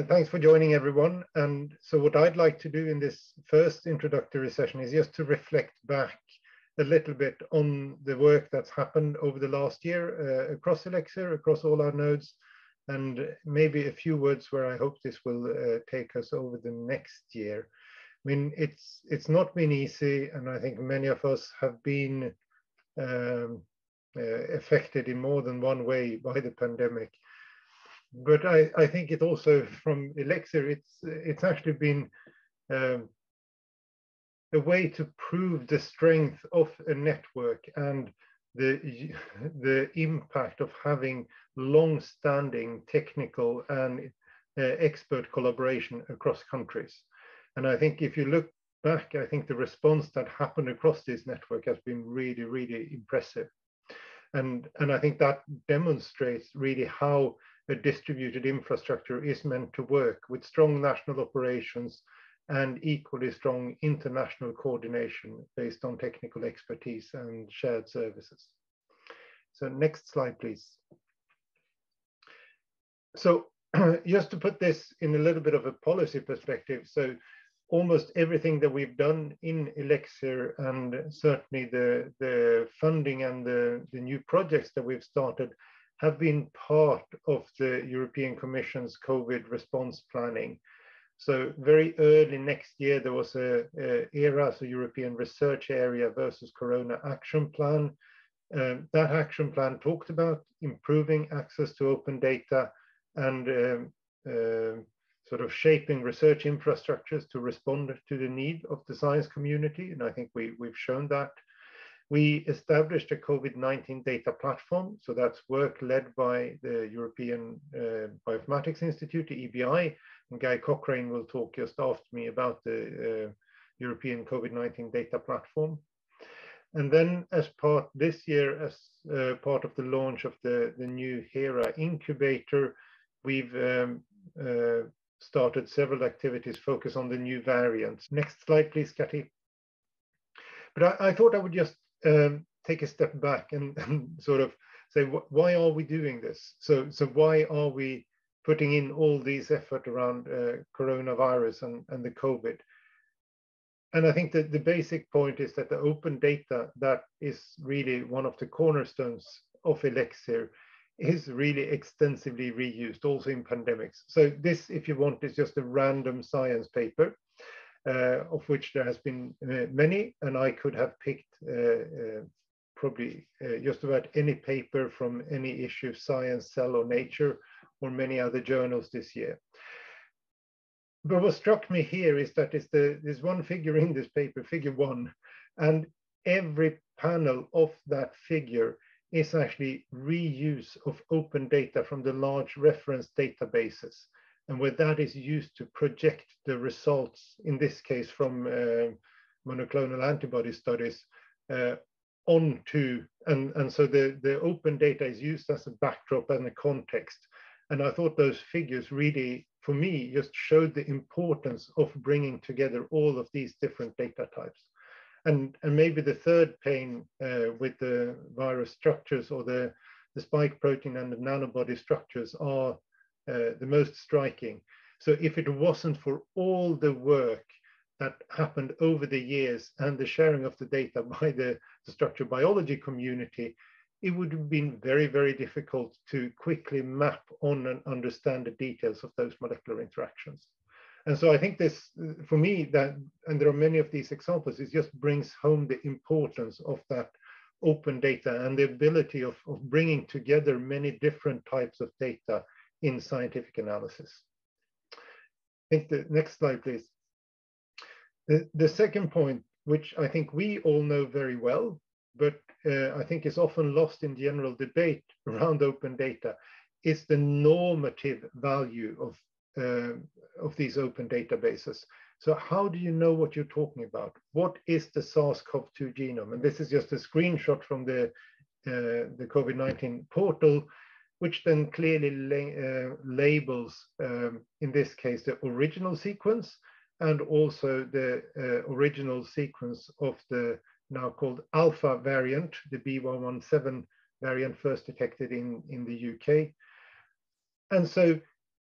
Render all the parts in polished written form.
Thanks for joining, everyone. And so what I'd like to do in this first introductory session is just to reflect back a little bit on the work that's happened over the last year across ELIXIR, across all our nodes, and maybe a few words where I hope this will take us over the next year. I mean, it's not been easy, and I think many of us have been affected in more than one way by the pandemic. But I think it also, from ELIXIR, it's actually been a way to prove the strength of a network and the impact of having long-standing technical and expert collaboration across countries. And I think if you look back, I think the response that happened across this network has been really, really impressive. And I think that demonstrates really how a distributed infrastructure is meant to work, with strong national operations and equally strong international coordination based on technical expertise and shared services. So next slide, please. So just to put this in a little bit of a policy perspective, so almost everything that we've done in ELIXIR, and certainly the funding and the new projects that we've started, have been part of the European Commission's COVID response planning. So very early next year, there was a ERA, so European Research Area versus Corona Action Plan. That action plan talked about improving access to open data and sort of shaping research infrastructures to respond to the need of the science community. And I think we've shown that. We established a COVID-19 data platform. So that's work led by the European Bioinformatics Institute, the EBI, and Guy Cochrane will talk just after me about the European COVID-19 data platform. And then as part this year, as part of the launch of the new HERA incubator, we've started several activities focused on the new variants. Next slide, please, Kathy. But I thought I would just take a step back and sort of say, why are we doing this? So why are we putting in all these effort around coronavirus and the COVID? And I think that the basic point is that the open data that is really one of the cornerstones of ELIXIR is really extensively reused also in pandemics. So this, if you want, is just a random science paper, of which there has been many, and I could have picked probably just about any paper from any issue of Science, Cell, or Nature, or many other journals this year. But what struck me here is that there's one figure in this paper, figure 1, and every panel of that figure is actually reuse of open data from the large reference databases, and where that is used to project the results, in this case from monoclonal antibody studies, onto, and so the open data is used as a backdrop and a context. And I thought those figures really, for me, just showed the importance of bringing together all of these different data types. And maybe the third pane with the virus structures, or the spike protein and the nanobody structures, are the most striking. So if it wasn't for all the work that happened over the years and the sharing of the data by the structural biology community, it would have been very, very difficult to quickly map on and understand the details of those molecular interactions. And so I think this, for me, that, and there are many of these examples, it just brings home the importance of that open data and the ability of bringing together many different types of data in scientific analysis. I think the next slide, please. The second point, which I think we all know very well, but I think is often lost in general debate around open data, is the normative value of these open databases. So how do you know what you're talking about? What is the SARS-CoV-2 genome? And this is just a screenshot from the COVID-19 portal, which then clearly labels, in this case, the original sequence, and also the original sequence of the now called alpha variant, the B117 variant first detected in the UK. And so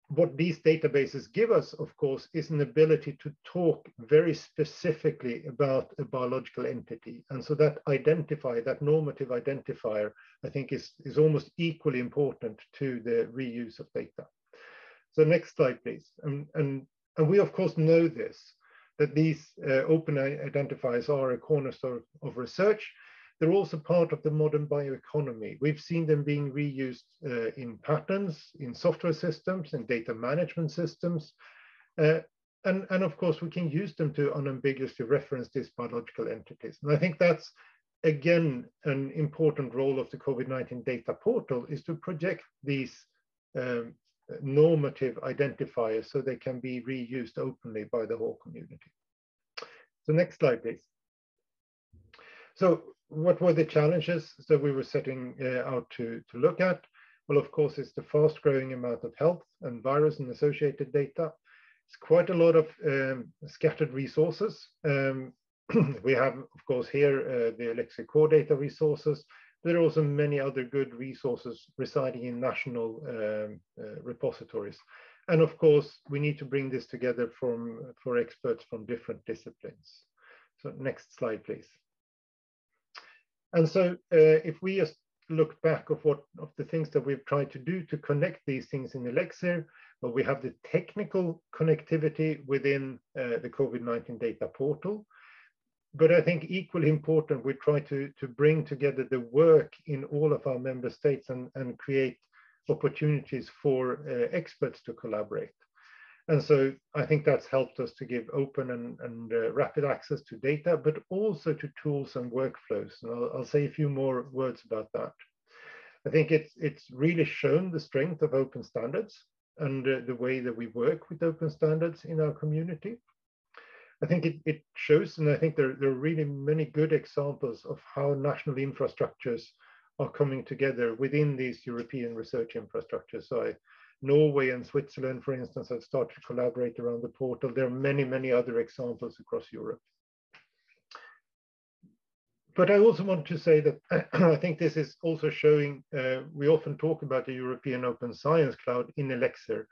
what these databases give us, of course, is an ability to talk very specifically about a biological entity. And so that identifier, that normative identifier, I think is almost equally important to the reuse of data. So next slide, please. And we, of course, know this, that these open identifiers are a cornerstone of research. They're also part of the modern bioeconomy. We've seen them being reused in patterns, in software systems, in data management systems. And of course, we can use them to unambiguously reference these biological entities. And I think that's, again, an important role of the COVID-19 data portal, is to project these normative identifiers so they can be reused openly by the whole community. So next slide, please. So what were the challenges that we were setting out to look at? Well, of course, it's the fast growing amount of health and virus and associated data. It's quite a lot of scattered resources. We have, of course, here the ELIXIR core data resources. There are also many other good resources residing in national repositories. And of course, we need to bring this together for experts from different disciplines. So next slide, please. And so if we just look back of the things that we've tried to do to connect these things in ELIXIR, well, we have the technical connectivity within the COVID-19 data portal. But I think equally important, we try to bring together the work in all of our member states and create opportunities for experts to collaborate. And so I think that's helped us to give open and rapid access to data, but also to tools and workflows. And I'll say a few more words about that. I think it's really shown the strength of open standards and the way that we work with open standards in our community. I think it shows, and I think there are really many good examples of how national infrastructures are coming together within these European research infrastructures. So Norway and Switzerland, for instance, have started to collaborate around the portal. There are many, many other examples across Europe. But I also want to say that I think this is also showing, we often talk about the European Open Science Cloud in ELIXIR.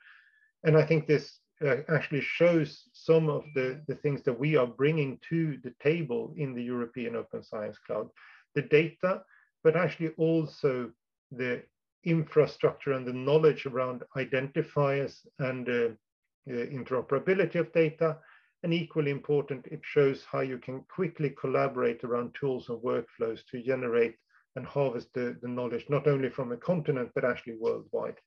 And I think this actually shows some of the things that we are bringing to the table in the European Open Science Cloud. The data, but actually also the infrastructure and the knowledge around identifiers and interoperability of data. And equally important, it shows how you can quickly collaborate around tools and workflows to generate and harvest the knowledge, not only from a continent, but actually worldwide.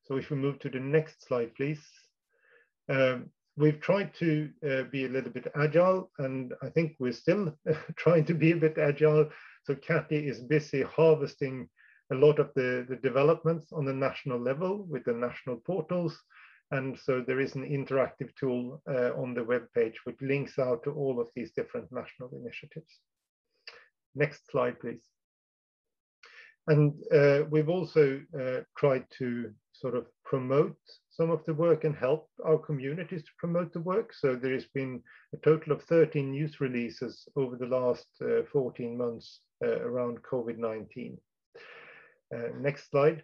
So if we move to the next slide, please. We've tried to be a little bit agile, and I think we're still trying to be a bit agile. So Kathy is busy harvesting a lot of the developments on the national level with the national portals. And so there is an interactive tool on the web page which links out to all of these different national initiatives. Next slide, please. And we've also tried to sort of promote some of the work and help our communities to promote the work. So there has been a total of 13 news releases over the last 14 months around COVID-19. Next slide.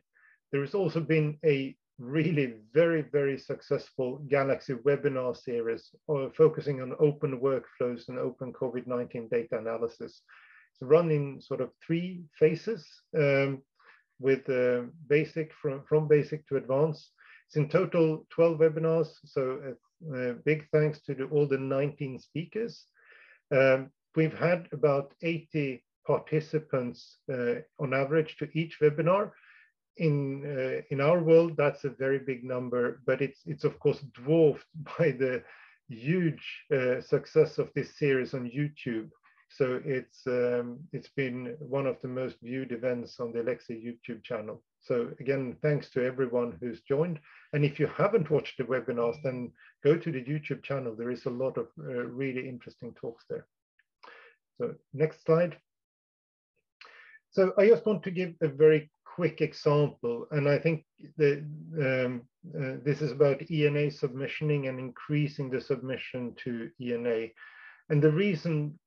There has also been a really very, very successful Galaxy webinar series focusing on open workflows and open COVID-19 data analysis. It's run in sort of 3 phases with basic, from basic to advanced. It's in total 12 webinars, so big thanks to all the 19 speakers. We've had about 80 participants on average to each webinar. In our world, that's a very big number, but it's of course dwarfed by the huge success of this series on YouTube. So it's been one of the most viewed events on the ELIXIR YouTube channel. So again, thanks to everyone who's joined. And if you haven't watched the webinars, then go to the YouTube channel. There is a lot of really interesting talks there. So next slide. So I just want to give a very quick example, and I think this is about ENA submissioning and increasing the submission to ENA. And the reason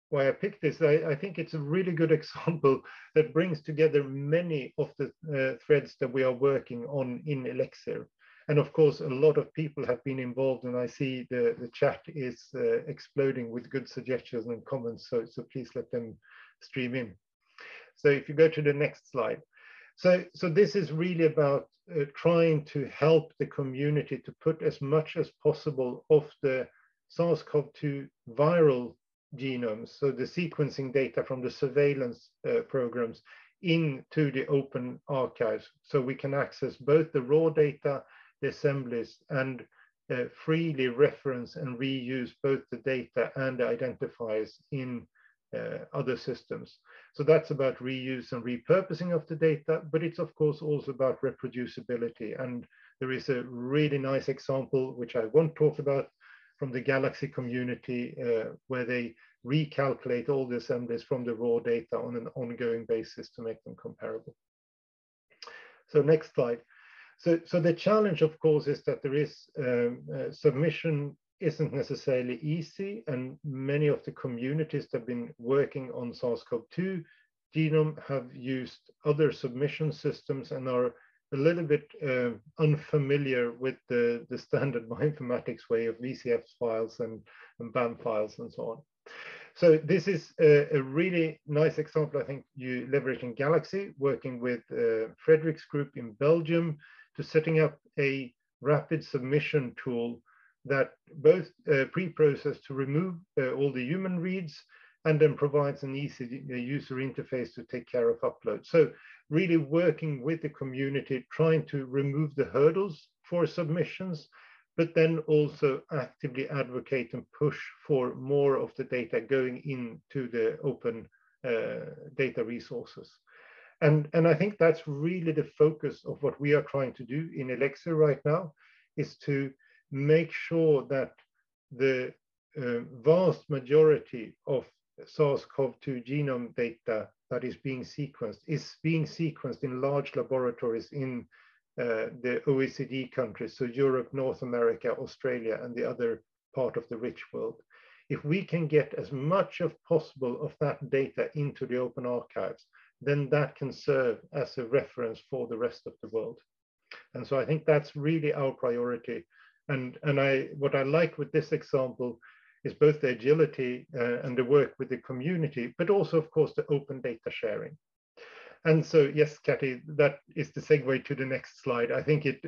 why I picked this, I think it's a really good example that brings together many of the threads that we are working on in ELIXIR. And of course, a lot of people have been involved, and I see the chat is exploding with good suggestions and comments. So please let them stream in. So if you go to the next slide. So this is really about trying to help the community to put as much as possible of the SARS-CoV-2 viral genomes, so the sequencing data from the surveillance programs, into the open archives, so we can access both the raw data, the assemblies, and freely reference and reuse both the data and the identifiers in other systems. So that's about reuse and repurposing of the data, but it's of course also about reproducibility. And there is a really nice example, which I won't talk about, from the Galaxy community, where they recalculate all the assemblies from the raw data on an ongoing basis to make them comparable. So next slide. So the challenge, of course, is that there is submission isn't necessarily easy, and many of the communities that have been working on SARS-CoV-2 genome have used other submission systems and are a little bit unfamiliar with the standard bioinformatics way of VCF files and BAM files and so on. So this is a really nice example, I think, you leveraging Galaxy, working with Frederick's group in Belgium to setting up a rapid submission tool that both pre-process to remove all the human reads and then provides an easy user interface to take care of upload. So really working with the community, trying to remove the hurdles for submissions, but then also actively advocate and push for more of the data going into the open data resources. And I think that's really the focus of what we are trying to do in ELIXIR right now, is to make sure that the vast majority of SARS-CoV-2 genome data that is being sequenced in large laboratories in the OECD countries, so Europe, North America, Australia, and the other part of the rich world. If we can get as much as possible of that data into the open archives, then that can serve as a reference for the rest of the world. And so I think that's really our priority. And what I like with this example is both the agility and the work with the community, but also, of course, the open data sharing. And so, yes, Kathy, that is the segue to the next slide. I think it.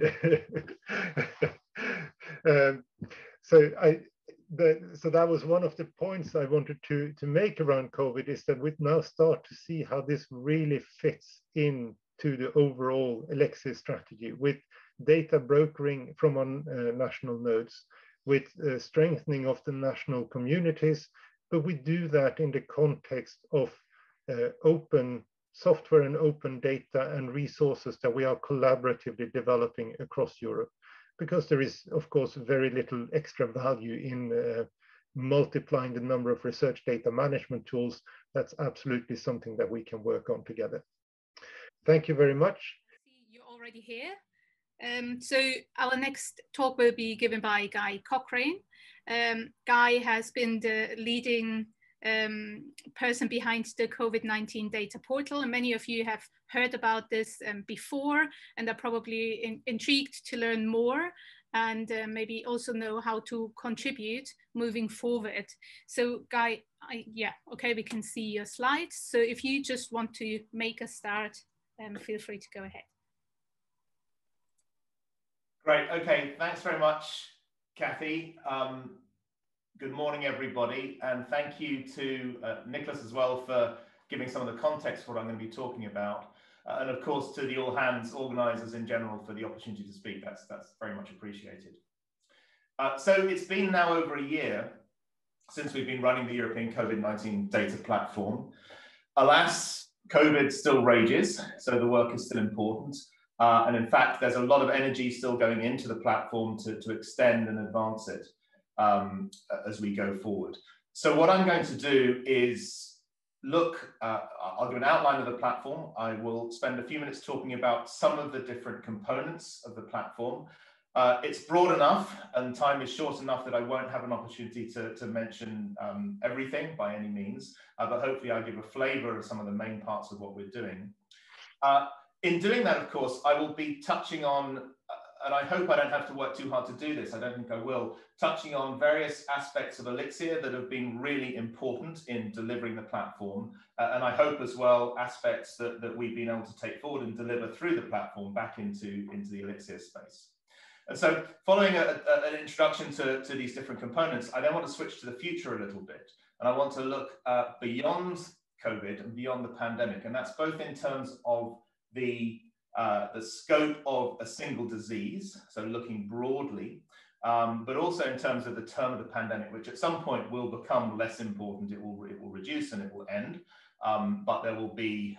So that was one of the points I wanted to make around COVID, is that we now start to see how this really fits into the overall ELIXIR strategy, with data brokering from on national nodes, with strengthening of the national communities, but we do that in the context of open software and open data and resources that we are collaboratively developing across Europe, because there is, of course, very little extra value in multiplying the number of research data management tools. That's absolutely something that we can work on together. Thank you very much. You're already here. So our next talk will be given by Guy Cochrane. Guy has been the leading person behind the COVID-19 data portal, and many of you have heard about this before and are probably intrigued to learn more and maybe also know how to contribute moving forward. So Guy, yeah, okay, we can see your slides. So if you just want to make a start, feel free to go ahead. Great, okay, thanks very much, Kathy. Good morning, everybody, and thank you to Niklas as well for giving some of the context for what I'm going to be talking about, and of course to the All Hands organisers in general for the opportunity to speak. That's very much appreciated. So it's been now over a year since we've been running the European COVID-19 data platform. Alas, COVID still rages, so the work is still important. And in fact, there's a lot of energy still going into the platform to extend and advance it as we go forward. So what I'm going to do is look, I'll give an outline of the platform. I will spend a few minutes talking about some of the different components of the platform. It's broad enough and time is short enough that I won't have an opportunity to mention everything by any means, but hopefully I'll give a flavor of some of the main parts of what we're doing. In doing that, of course, I will be touching on and I hope I don't have to work too hard to do this, I don't think I will, touching on various aspects of ELIXIR that have been really important in delivering the platform, and I hope as well aspects that we've been able to take forward and deliver through the platform back into the ELIXIR space. And so following an introduction to these different components, I then want to switch to the future a little bit, and I want to look beyond COVID and beyond the pandemic, and that's both in terms of the scope of a single disease, so looking broadly, but also in terms of the term of the pandemic, which at some point will become less important. It will reduce and it will end, but there will be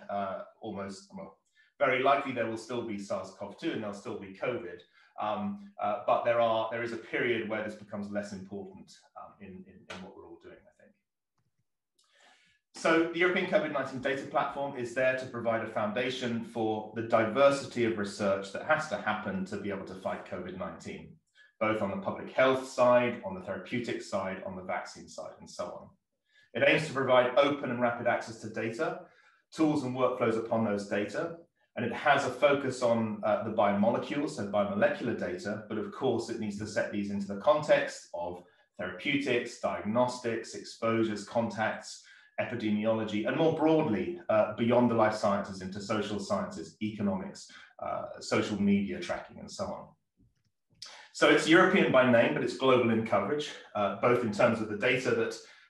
very likely there will still be SARS-CoV-2 and there'll still be COVID, but there is a period where this becomes less important in what we're all doing, I think. So the European COVID-19 data platform is there to provide a foundation for the diversity of research that has to happen to be able to fight COVID-19, both on the public health side, on the therapeutic side, on the vaccine side, and so on. It aims to provide open and rapid access to data, tools and workflows upon those data, and it has a focus on the biomolecules, so biomolecular data, but of course it needs to set these into the context of therapeutics, diagnostics, exposures, contacts, epidemiology, and more broadly, beyond the life sciences into social sciences, economics, social media tracking, and so on. So it's European by name, but it's global in coverage, both in terms of the data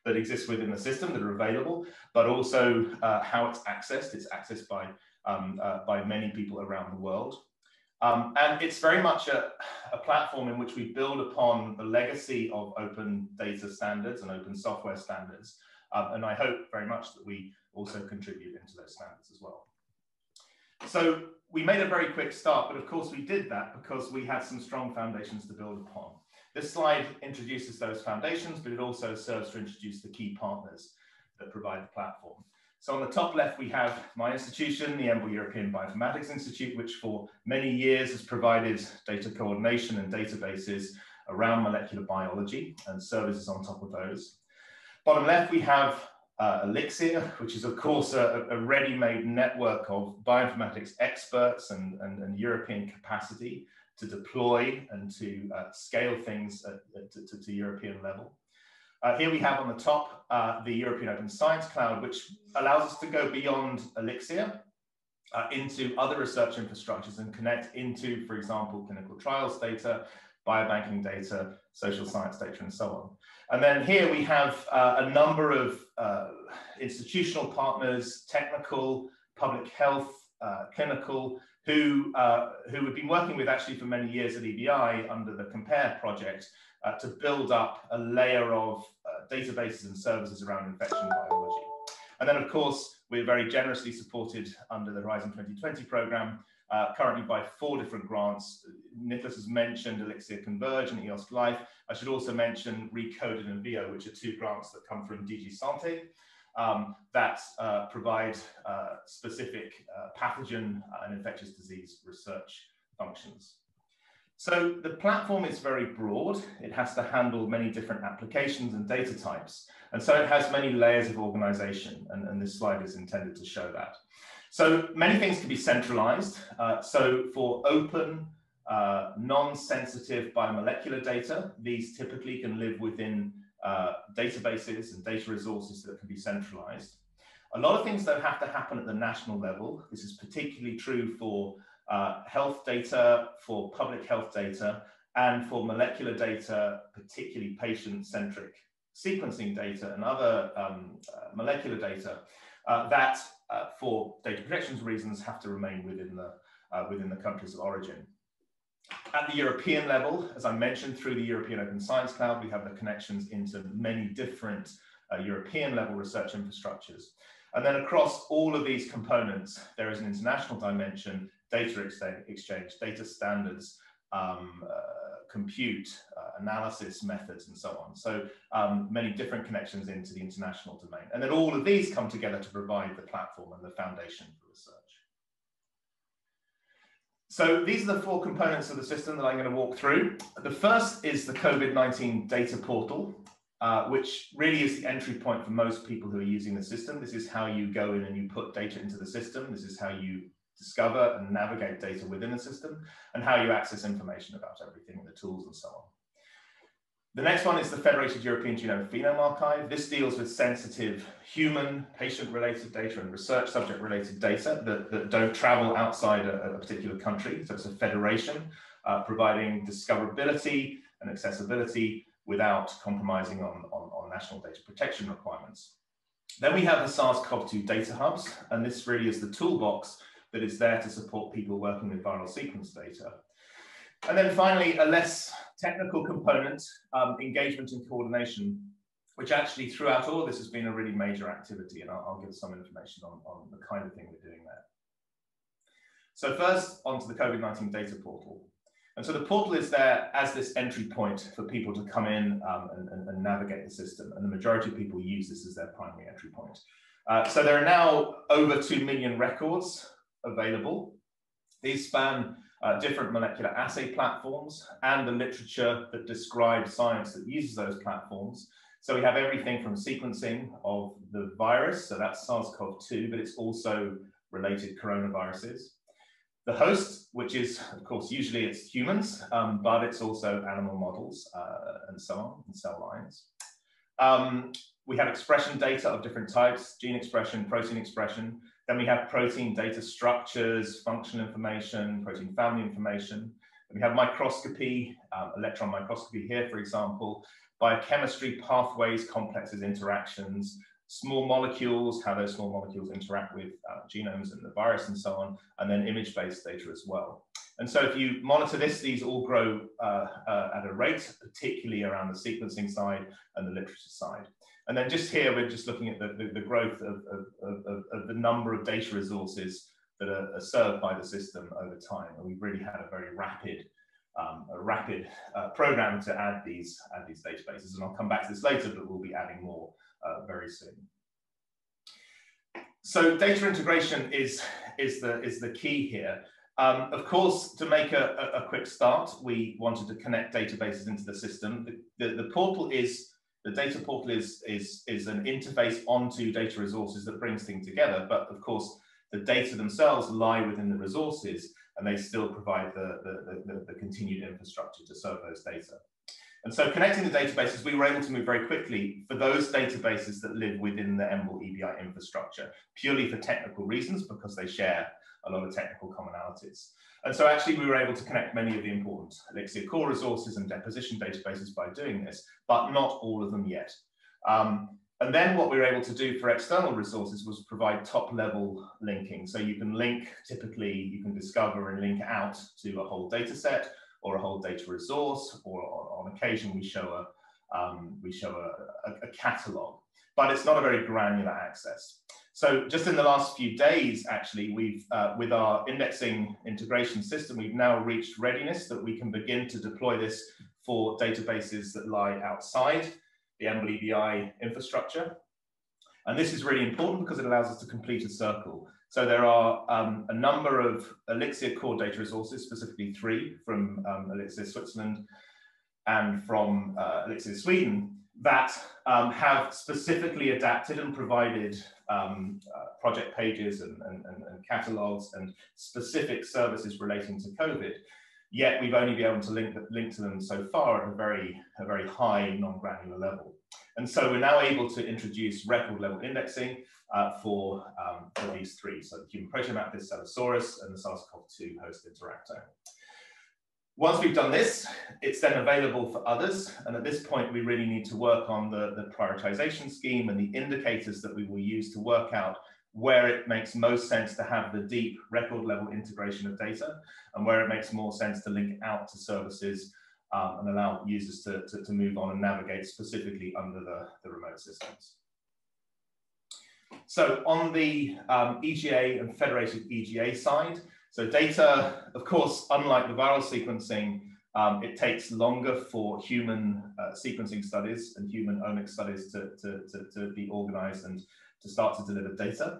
that exists within the system that are available, but also how it's accessed. It's accessed by many people around the world. And it's very much a platform in which we build upon the legacy of open data standards and open software standards. And I hope very much that we also contribute into those standards as well. So we made a very quick start, but of course we did that because we had some strong foundations to build upon. This slide introduces those foundations, but it also serves to introduce the key partners that provide the platform. So on the top left, we have my institution, the EMBL European Bioinformatics Institute, which for many years has provided data coordination and databases around molecular biology and services on top of those. Bottom left, we have ELIXIR, which is of course a ready-made network of bioinformatics experts and European capacity to deploy and to scale things to European level. Here we have on the top the European Open Science Cloud, which allows us to go beyond ELIXIR into other research infrastructures and connect into, for example, clinical trials data, biobanking data, social science data, and so on. And then here we have a number of institutional partners, technical, public health, clinical, who we've been working with actually for many years at EBI under the COMPARE project to build up a layer of databases and services around infection biology. And then, of course, we're very generously supported under the Horizon 2020 program, currently by 4 different grants. Niklas has mentioned ELIXIR Converge and EOSC Life. I should also mention Recoded and VIO, which are 2 grants that come from DG Santé that provide specific pathogen and infectious disease research functions. So the platform is very broad. It has to handle many different applications and data types. And so it has many layers of organization, and this slide is intended to show that. So many things can be centralized. So for open, non-sensitive biomolecular data, these typically can live within databases and data resources that can be centralized. A lot of things that have to happen at the national level. This is particularly true for health data, for public health data, and for molecular data, particularly patient-centric sequencing data and other molecular data that, for data protection reasons, have to remain within the countries of origin. At the European level, as I mentioned, through the European Open Science Cloud, we have the connections into many different European level research infrastructures. And then across all of these components, there is an international dimension, data exchange, data standards, compute, analysis methods, and so on. So many different connections into the international domain. And then all of these come together to provide the platform and the foundation for research. So these are the 4 components of the system that I'm going to walk through. The first is the COVID-19 data portal, which really is the entry point for most people who are using the system. This is how you go in and you put data into the system. This is how you discover and navigate data within the system, and how you access information about everything, the tools and so on. The next one is the Federated European Genome Phenome Archive. This deals with sensitive human, patient-related data and research subject-related data that don't travel outside a particular country. So it's a federation providing discoverability and accessibility without compromising on national data protection requirements. Then we have the SARS-CoV-2 data hubs, and this really is the toolbox that is there to support people working with viral sequence data. And then finally, a less technical component, engagement and coordination, which actually throughout all of this has been a really major activity, and I'll give some information on the kind of thing we're doing there. So first, onto the COVID-19 data portal. And so the portal is there as this entry point for people to come in and navigate the system, and the majority of people use this as their primary entry point. So there are now over 2 million records available. These span different molecular assay platforms and the literature that describes science that uses those platforms. So we have everything from sequencing of the virus, so that's SARS-CoV-2, but it's also related coronaviruses. The host, which is, of course, usually it's humans, but it's also animal models and so on, and cell lines. We have expression data of different types, gene expression, protein expression. Then we have protein data structures, functional information, protein family information. We have microscopy, electron microscopy here, for example, biochemistry, pathways, complexes, interactions, small molecules, how those small molecules interact with genomes and the virus and so on, and then image-based data as well. And so if you monitor this, these all grow at a rate, particularly around the sequencing side and the literature side. And then just here, we're just looking at the growth of the number of data resources that are served by the system over time. And we've really had a very rapid program to add these databases. And I'll come back to this later, but we'll be adding more very soon. So data integration is the key here. Of course, to make a quick start, we wanted to connect databases into the system. The portal is, the data portal is an interface onto data resources that brings things together. But of course, the data themselves lie within the resources, and they still provide the continued infrastructure to serve those data. And so connecting the databases, we were able to move very quickly for those databases that live within the EMBL-EBI infrastructure, purely for technical reasons, because they share a lot of technical commonalities. And so actually we were able to connect many of the important ELIXIR core resources and deposition databases by doing this, but not all of them yet. And then what we were able to do for external resources was provide top-level linking. So you can link, typically you can discover and link out to a whole data set or a whole data resource, or on occasion we show a catalog, but it's not a very granular access. So just in the last few days, actually, we've, with our indexing integration system, we've now reached readiness that we can begin to deploy this for databases that lie outside the EMBL-EBI infrastructure. And this is really important because it allows us to complete a circle. So there are a number of ELIXIR core data resources, specifically 3 from ELIXIR Switzerland and from ELIXIR Sweden, that have specifically adapted and provided project pages and catalogs and specific services relating to COVID. Yet we've only been able to link to them so far at a very high non-granular level. And so we're now able to introduce record level indexing for these 3. So the human proteome map, this Cellosaurus, and the SARS-CoV-2 host interactome. Once we've done this, it's then available for others. And at this point, we really need to work on the prioritization scheme and the indicators that we will use to work out where it makes most sense to have the deep record level integration of data, and where it makes more sense to link out to services and allow users to move on and navigate specifically under the remote systems. So on the EGA and federated EGA side, so data, of course, unlike the viral sequencing, it takes longer for human sequencing studies and human omics studies to be organized and to start to deliver data.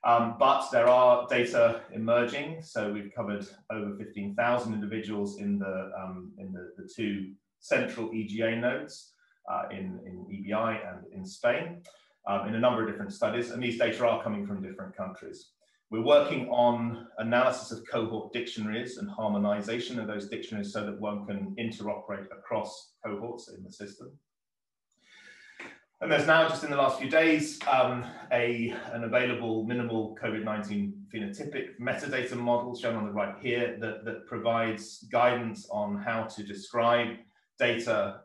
But there are data emerging. So we've covered over 15,000 individuals in the 2 central EGA nodes in EBI and in Spain in a number of different studies. And these data are coming from different countries. We're working on analysis of cohort dictionaries and harmonization of those dictionaries so that one can interoperate across cohorts in the system. And there's now, just in the last few days, an available minimal COVID-19 phenotypic metadata model shown on the right here that provides guidance on how to describe data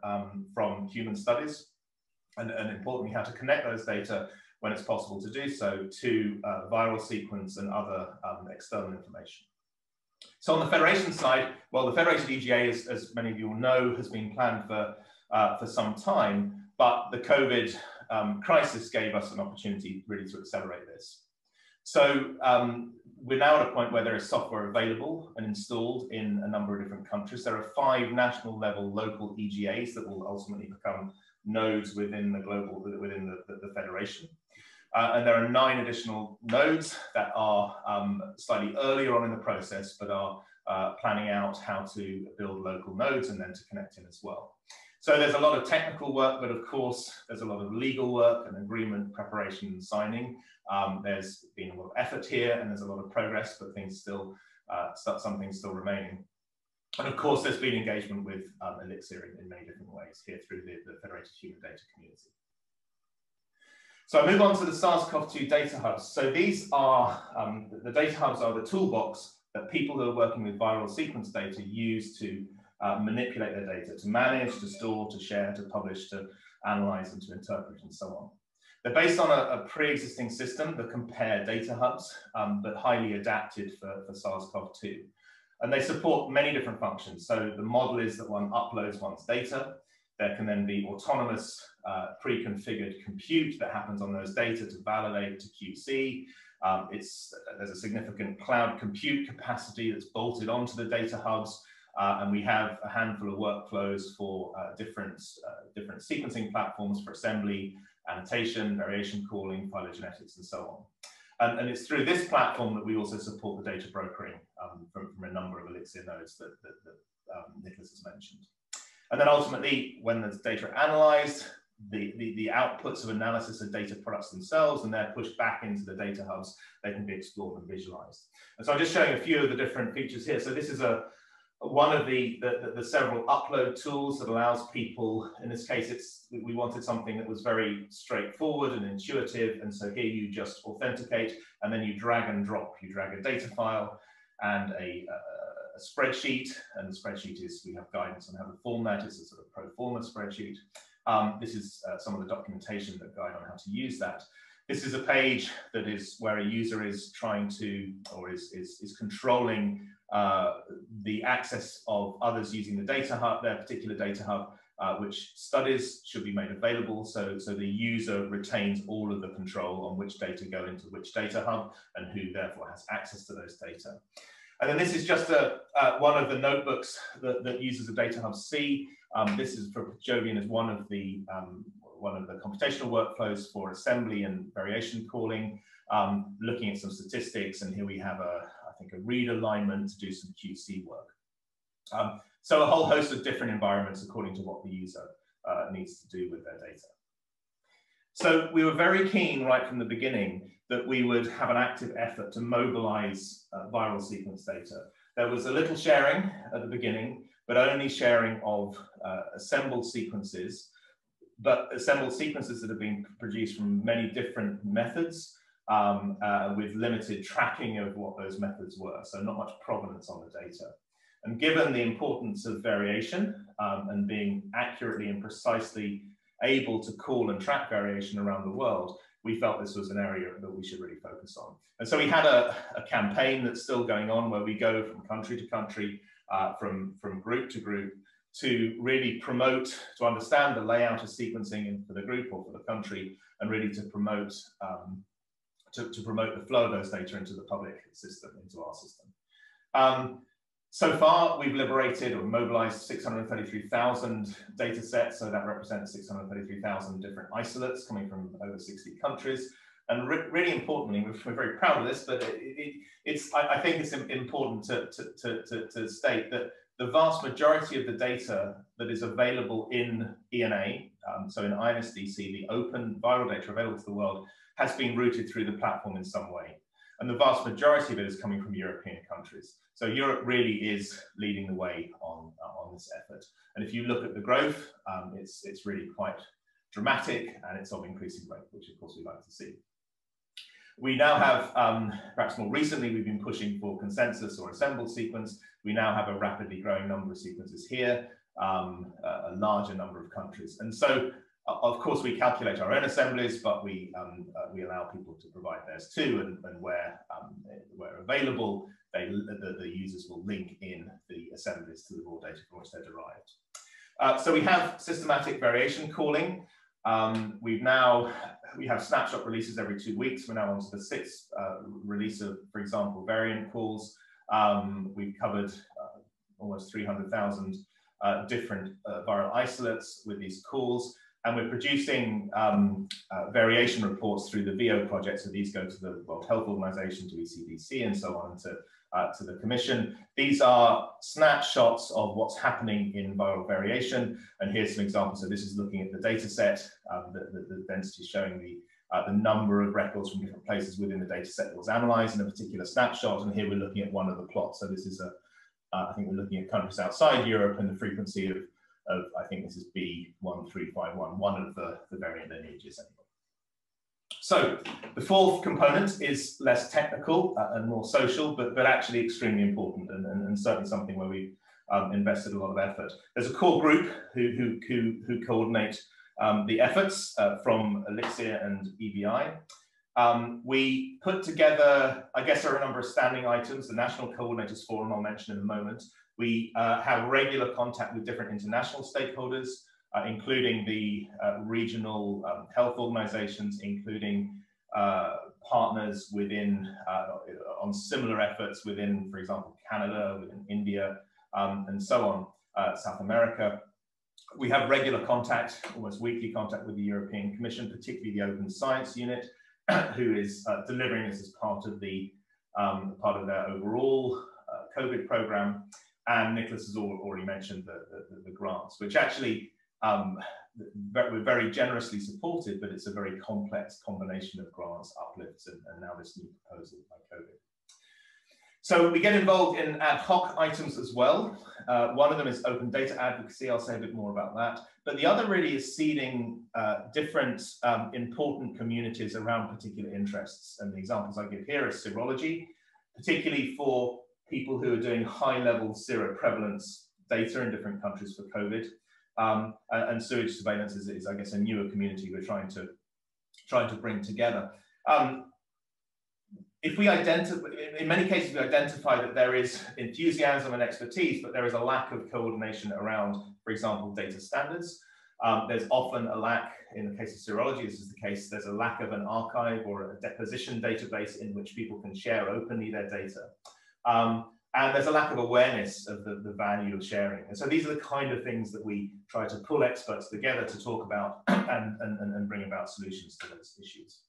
from human studies, and importantly, how to connect those data when it's possible to do so to viral sequence and other external information. So on the Federation side, well, the federated EGA, as many of you will know, has been planned for some time, but the COVID crisis gave us an opportunity really to accelerate this. So we're now at a point where there is software available and installed in a number of different countries. There are 5 national level local EGAs that will ultimately become nodes within the global, within the federation. And there are 9 additional nodes that are slightly earlier on in the process, but are planning out how to build local nodes and then to connect in as well. So there's a lot of technical work, but of course, there's a lot of legal work and agreement preparation and signing. There's been a lot of effort here and there's a lot of progress, but things still, some things still remaining. And of course, there's been engagement with ELIXIR in many different ways here through the Federated Human Data community. So I move on to the SARS-CoV-2 data hubs. So these are, the data hubs are the toolbox that people who are working with viral sequence data use to manipulate their data, to manage, to store, to share, to publish, to analyze, and to interpret, and so on. They're based on a pre-existing system, the COMPARE data hubs, but highly adapted for SARS-CoV-2. And they support many different functions. So the model is that one uploads one's data. There can then be autonomous pre-configured compute that happens on those data to validate, to QC. There's a significant cloud compute capacity that's bolted onto the data hubs. And we have a handful of workflows for different sequencing platforms for assembly, annotation, variation calling, phylogenetics, and so on. And it's through this platform that we also support the data brokering from a number of ELIXIR nodes that Niklas has mentioned. And then ultimately, when the data are analyzed, the outputs of analysis are data products themselves, and they're pushed back into the data hubs. They can be explored and visualized. And so I'm just showing a few of the different features here. So this is one of the several upload tools that allows people, in this case, we wanted something that was very straightforward and intuitive. And so here you just authenticate, and then you drag and drop. You drag a data file and a spreadsheet, and the spreadsheet is, we have guidance on how to form that. It's a sort of pro forma spreadsheet. This is some of the documentation that guide on how to use that. This is a page that is where a user is trying to, or is controlling the access of others using the data hub, their particular data hub, which studies should be made available. So the user retains all of the control on which data go into which data hub and who therefore has access to those data. And then this is just one of the notebooks that uses the data hub C. This is for Jovian as one of the computational workflows for assembly and variation calling, looking at some statistics. And here we have I think a read alignment to do some QC work. So a whole host of different environments according to what the user needs to do with their data. So we were very keen right from the beginning that we would have an active effort to mobilize viral sequence data. There was a little sharing at the beginning, but only sharing of assembled sequences, but assembled sequences that have been produced from many different methods with limited tracking of what those methods were. So not much provenance on the data. And given the importance of variation and being accurately and precisely able to call and track variation around the world, we felt this was an area that we should really focus on. And so we had a campaign that's still going on where we go from country to country, from group to group, to really promote, to understand the layout of sequencing for the group or for the country, and really to promote to promote the flow of those data into the public system, into our system. So far, we've liberated or mobilized 633,000 data sets. So that represents 633,000 different isolates coming from over 60 countries. And really importantly, we're very proud of this, but I think it's important to state that the vast majority of the data that is available in ENA, so in INSDC, the open viral data available to the world, has been routed through the platform in some way. and the vast majority of it is coming from European countries. So Europe really is leading the way on this effort. And if you look at the growth, it's really quite dramatic, and it's of increasing rate, which of course we like to see. We now have, perhaps more recently, we've been pushing for consensus or assembled sequence. We now have a rapidly growing number of sequences here, a larger number of countries. And so, of course, we calculate our own assemblies, but we allow people to provide theirs too, and where available, the users will link in the assemblies to the raw data from which they're derived. So we have systematic variation calling. We have snapshot releases every 2 weeks. We're now on to the 6th release of, for example, variant calls. We've covered almost 300,000 different viral isolates with these calls. And we're producing variation reports through the VO project. So these go to the World Health Organization, to ECDC, and so on, to the Commission. These are snapshots of what's happening in viral variation. And here's some examples. So this is looking at the data set, the density showing the number of records from different places within the data set that was analyzed in a particular snapshot. And here we're looking at one of the plots. So this is I think we're looking at countries outside Europe and the frequency of I think this is B1351, one of the variant lineages anyway. So the fourth component is less technical and more social, but actually extremely important, and certainly something where we've invested a lot of effort. There's a core group who coordinate the efforts from ELIXIR and EBI. We put together, I guess there are a number of standing items, the National Coordinators Forum I'll mention in a moment. We have regular contact with different international stakeholders, including the regional health organizations, including partners within, on similar efforts within, for example, Canada, within India, and so on, South America. We have regular contact, almost weekly contact with the European Commission, particularly the Open Science Unit, who is delivering this as part of their overall COVID program. And Niklas has already mentioned the grants, which actually we're very generously supported, but it's a very complex combination of grants, uplifts, and now this new proposal by COVID. So we get involved in ad hoc items as well. One of them is open data advocacy. I'll say a bit more about that. But the other really is seeding different important communities around particular interests. And the examples I give here are serology, particularly for people who are doing high-level seroprevalence data in different countries for COVID, and sewage surveillance is, I guess, a newer community we're trying to bring together. If we identify, in many cases, we identify that there is enthusiasm and expertise, but there is a lack of coordination around, for example, data standards. There's often a lack, in the case of serology, this is the case, there's a lack of an archive or a deposition database in which people can share openly their data. And there's a lack of awareness of the value of sharing. And so these are the kind of things that we try to pull experts together to talk about and bring about solutions to those issues.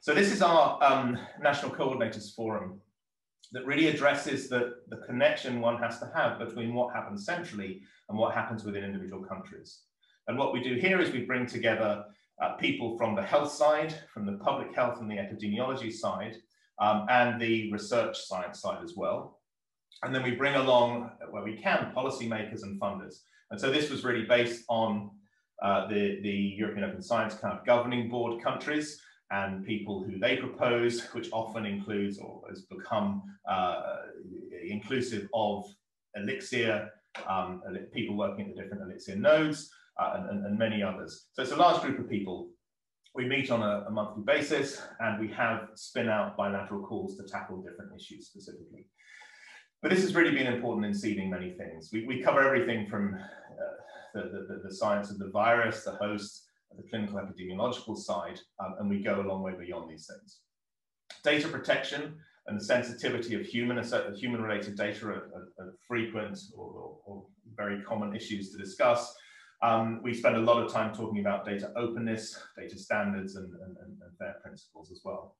So this is our National Coordinators Forum that really addresses the connection one has to have between what happens centrally and what happens within individual countries. And what we do here is we bring together people from the health side, from the public health and the epidemiology side, and the research science side as well. And then we bring along, where we can, policymakers and funders. And so this was really based on the European Open Science kind of governing board countries and people who they propose, which often includes or has become inclusive of ELIXIR, people working at the different ELIXIR nodes, and many others. So it's a large group of people. We meet on a monthly basis, and we have spin out bilateral calls to tackle different issues specifically. But this has really been important in seeding many things. We cover everything from the science of the virus, the host, the clinical epidemiological side, and we go a long way beyond these things. Data protection and the sensitivity of human-related data are frequent or very common issues to discuss. We spend a lot of time talking about data openness, data standards, and fair principles as well.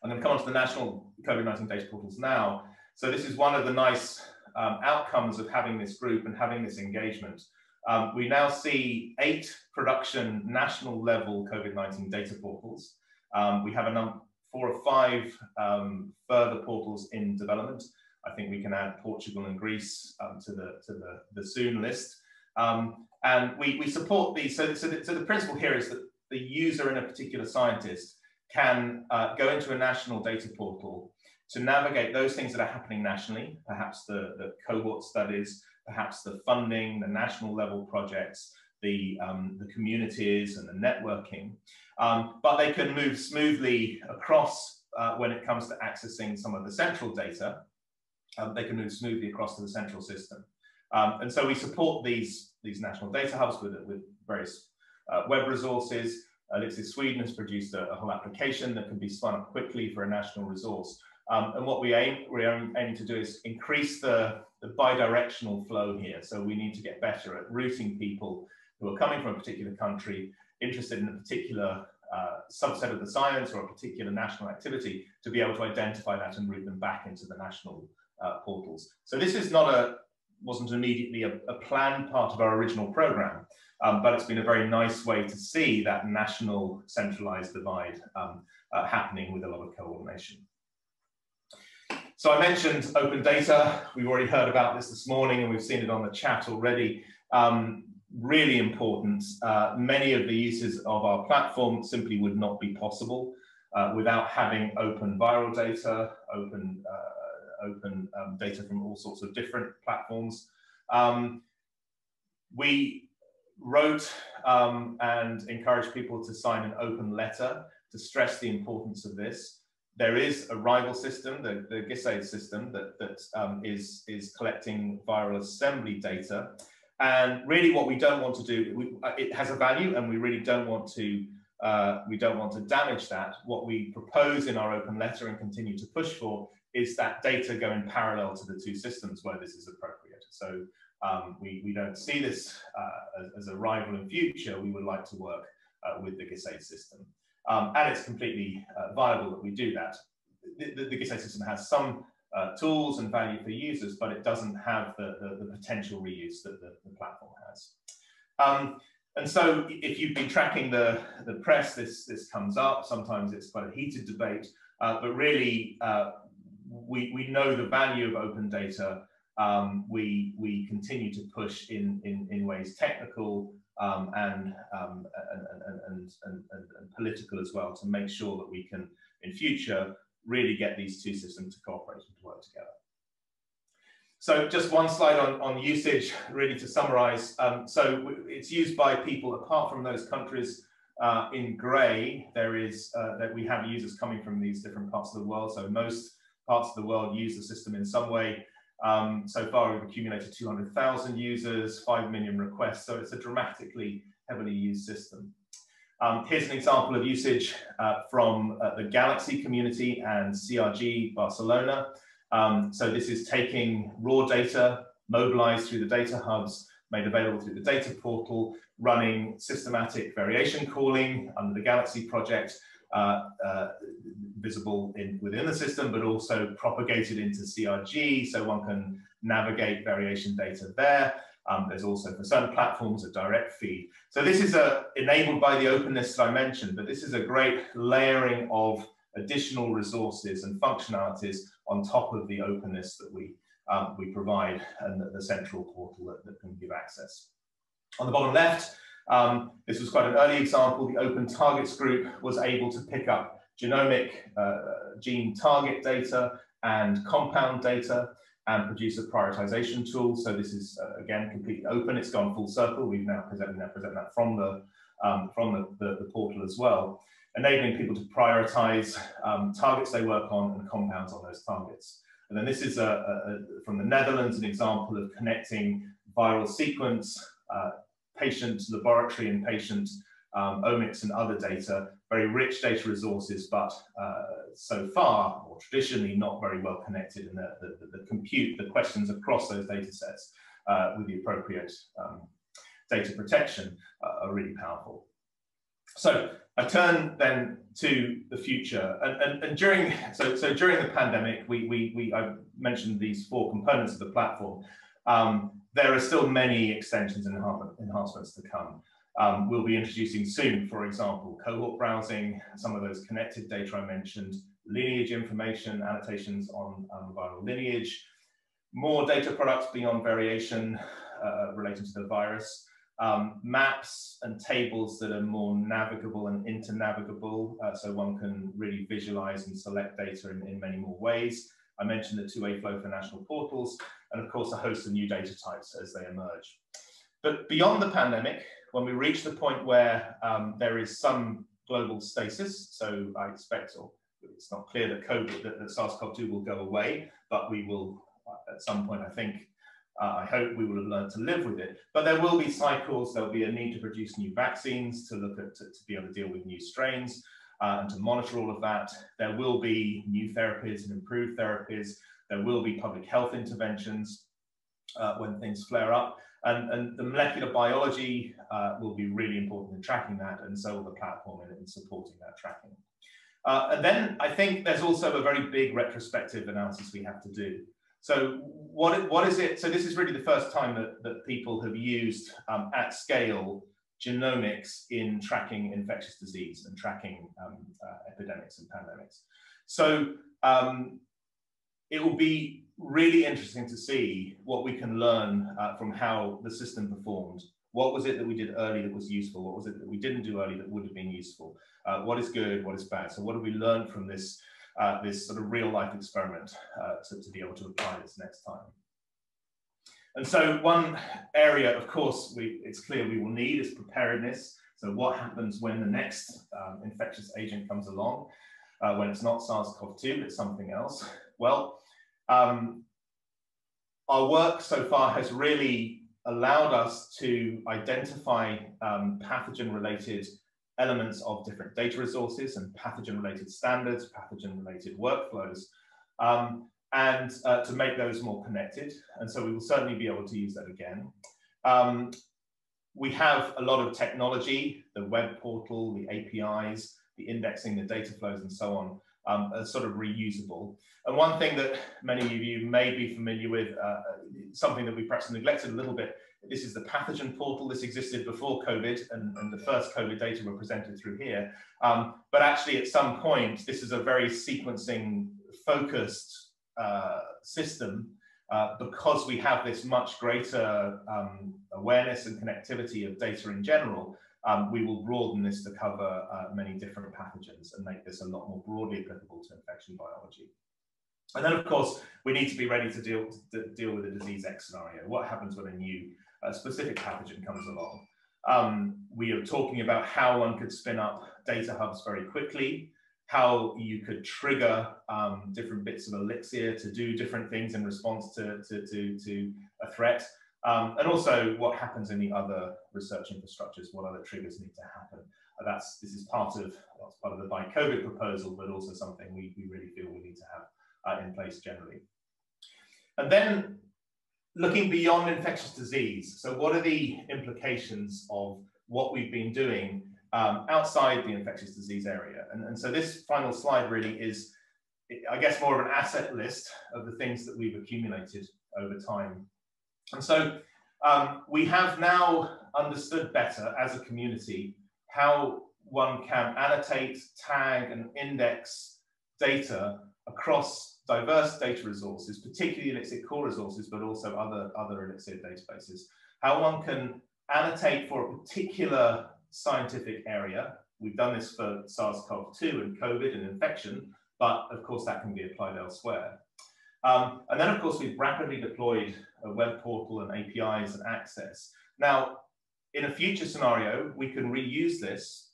I'm going to come on to the national COVID-19 data portals now. So this is one of the nice outcomes of having this group and having this engagement. We now see 8 production national level COVID-19 data portals. We have 4 or 5 further portals in development. I think we can add Portugal and Greece to the soon list. And we support these. So the principle here is that the user and a particular scientist can go into a national data portal to navigate those things that are happening nationally, perhaps the cohort studies, perhaps the funding, the national level projects, the communities and the networking. But they can move smoothly across when it comes to accessing some of the central data. They can move smoothly across to the central system. And so we support these national data hubs with various web resources. ELIXIR Sweden has produced a whole application that can be spun up quickly for a national resource. And what we're aiming to do is increase the bidirectional flow here. So we need to get better at routing people who are coming from a particular country, interested in a particular subset of the science or a particular national activity, to be able to identify that and route them back into the national portals. So this is wasn't immediately a planned part of our original program, but it's been a very nice way to see that national centralized divide happening with a lot of coordination. So I mentioned open data. We've already heard about this morning, and we've seen it on the chat already. Really important. Many of the uses of our platform simply would not be possible without having open viral data, open data from all sorts of different platforms. We wrote and encouraged people to sign an open letter to stress the importance of this. There is a rival system, the GISAID system, that is collecting viral assembly data. And really what we don't want to do, it has a value, and we really don't want to damage that. What we propose in our open letter and continue to push for is that data go in parallel to the 2 systems where this is appropriate. So we don't see this as a rival in future. We would like to work with the GISAID system. And it's completely viable that we do that. The GISAID system has some tools and value for users, but it doesn't have the potential reuse that the platform has. And so if you've been tracking the press, this comes up. Sometimes it's quite a heated debate, but really we know the value of open data. We continue to push in ways technical and political as well, to make sure that we can in future really get these 2 systems to cooperate and to work together. So just one slide on usage, really to summarize. So it's used by people apart from those countries in grey. There is that we have users coming from these different parts of the world. So most parts of the world use the system in some way. So far we've accumulated 200,000 users, 5 million requests. So it's a dramatically heavily used system. Here's an example of usage from the Galaxy community and CRG Barcelona. So this is taking raw data, mobilized through the data hubs, made available through the data portal, running systematic variation calling under the Galaxy project, visible within the system, but also propagated into CRG, so one can navigate variation data there. There's also for certain platforms a direct feed. So this is enabled by the openness that I mentioned, but this is a great layering of additional resources and functionalities on top of the openness that we provide, and the central portal that can give access. On the bottom left, this was quite an early example. The Open Targets group was able to pick up genomic gene target data and compound data and produce a prioritization tool. So this is again completely open. It's gone full circle. We've now present that from the portal as well, enabling people to prioritize targets they work on and compounds on those targets. And then this is from the Netherlands, an example of connecting viral sequence, patient laboratory and patient omics and other data, very rich data resources, but so far, or traditionally, not very well connected, and the questions across those data sets with the appropriate data protection are really powerful. So I turn then to the future, and during the pandemic, I mentioned these 4 components of the platform. There are still many extensions and enhancements to come. We'll be introducing soon, for example, cohort browsing, some of those connected data I mentioned, lineage information, annotations on viral lineage, more data products beyond variation relating to the virus, maps and tables that are more navigable and internavigable, so one can really visualize and select data in many more ways. I mentioned the two-way flow for national portals, and of course a host of new data types as they emerge. But beyond the pandemic, when we reach the point where there is some global stasis, so I expect, or it's not clear that that SARS-CoV-2 will go away, but we will at some point, I think, I hope we will have learned to live with it. But there will be cycles, there'll be a need to produce new vaccines, to look at, to be able to deal with new strains, and to monitor all of that. There will be new therapies and improved therapies. There will be public health interventions when things flare up. And the molecular biology will be really important in tracking that, and so will the platform in supporting that tracking. And then I think there's also a very big retrospective analysis we have to do. So what is it? So this is really the first time that people have used at scale genomics in tracking infectious disease and tracking epidemics and pandemics. So it will be really interesting to see what we can learn from how the system performed. What was it that we did early that was useful? What was it that we didn't do early that would have been useful? What is good? What is bad? So what have we learned from this, this sort of real life experiment to be able to apply this next time? And so one area, of course, it's clear we will need is preparedness. So what happens when the next infectious agent comes along, when it's not SARS-CoV-2, but something else? Well, our work so far has really allowed us to identify pathogen-related elements of different data resources and pathogen-related standards, pathogen-related workflows, and to make those more connected. And so we will certainly be able to use that again. We have a lot of technology, the web portal, the APIs, the indexing, the data flows, and so on, are sort of reusable. And one thing that many of you may be familiar with, something that we perhaps neglected a little bit, this is the pathogen portal. This existed before COVID, and the first COVID data were presented through here. But actually, at some point, this is a very sequencing focused system because we have this much greater awareness and connectivity of data in general. We will broaden this to cover many different pathogens and make this a lot more broadly applicable to infection biology. And then, of course, we need to be ready to deal with a disease X scenario. What happens when a new specific pathogen comes along? We are talking about how one could spin up data hubs very quickly, how you could trigger different bits of ELIXIR to do different things in response to a threat. And also what happens in the other research infrastructures, what other triggers need to happen. This is part of the Buy COVID proposal, but also something we really feel we need to have in place generally. And then looking beyond infectious disease. So what are the implications of what we've been doing outside the infectious disease area? And so this final slide really is, I guess, more of an asset list of the things that we've accumulated over time. And so we have now understood better as a community how one can annotate, tag, and index data across diverse data resources, particularly ELIXIR core resources, but also other ELIXIR databases. How one can annotate for a particular scientific area. We've done this for SARS-CoV-2 and COVID and infection, but of course that can be applied elsewhere. And then, of course, we've rapidly deployed a web portal and APIs and access. Now, in a future scenario, we can reuse this.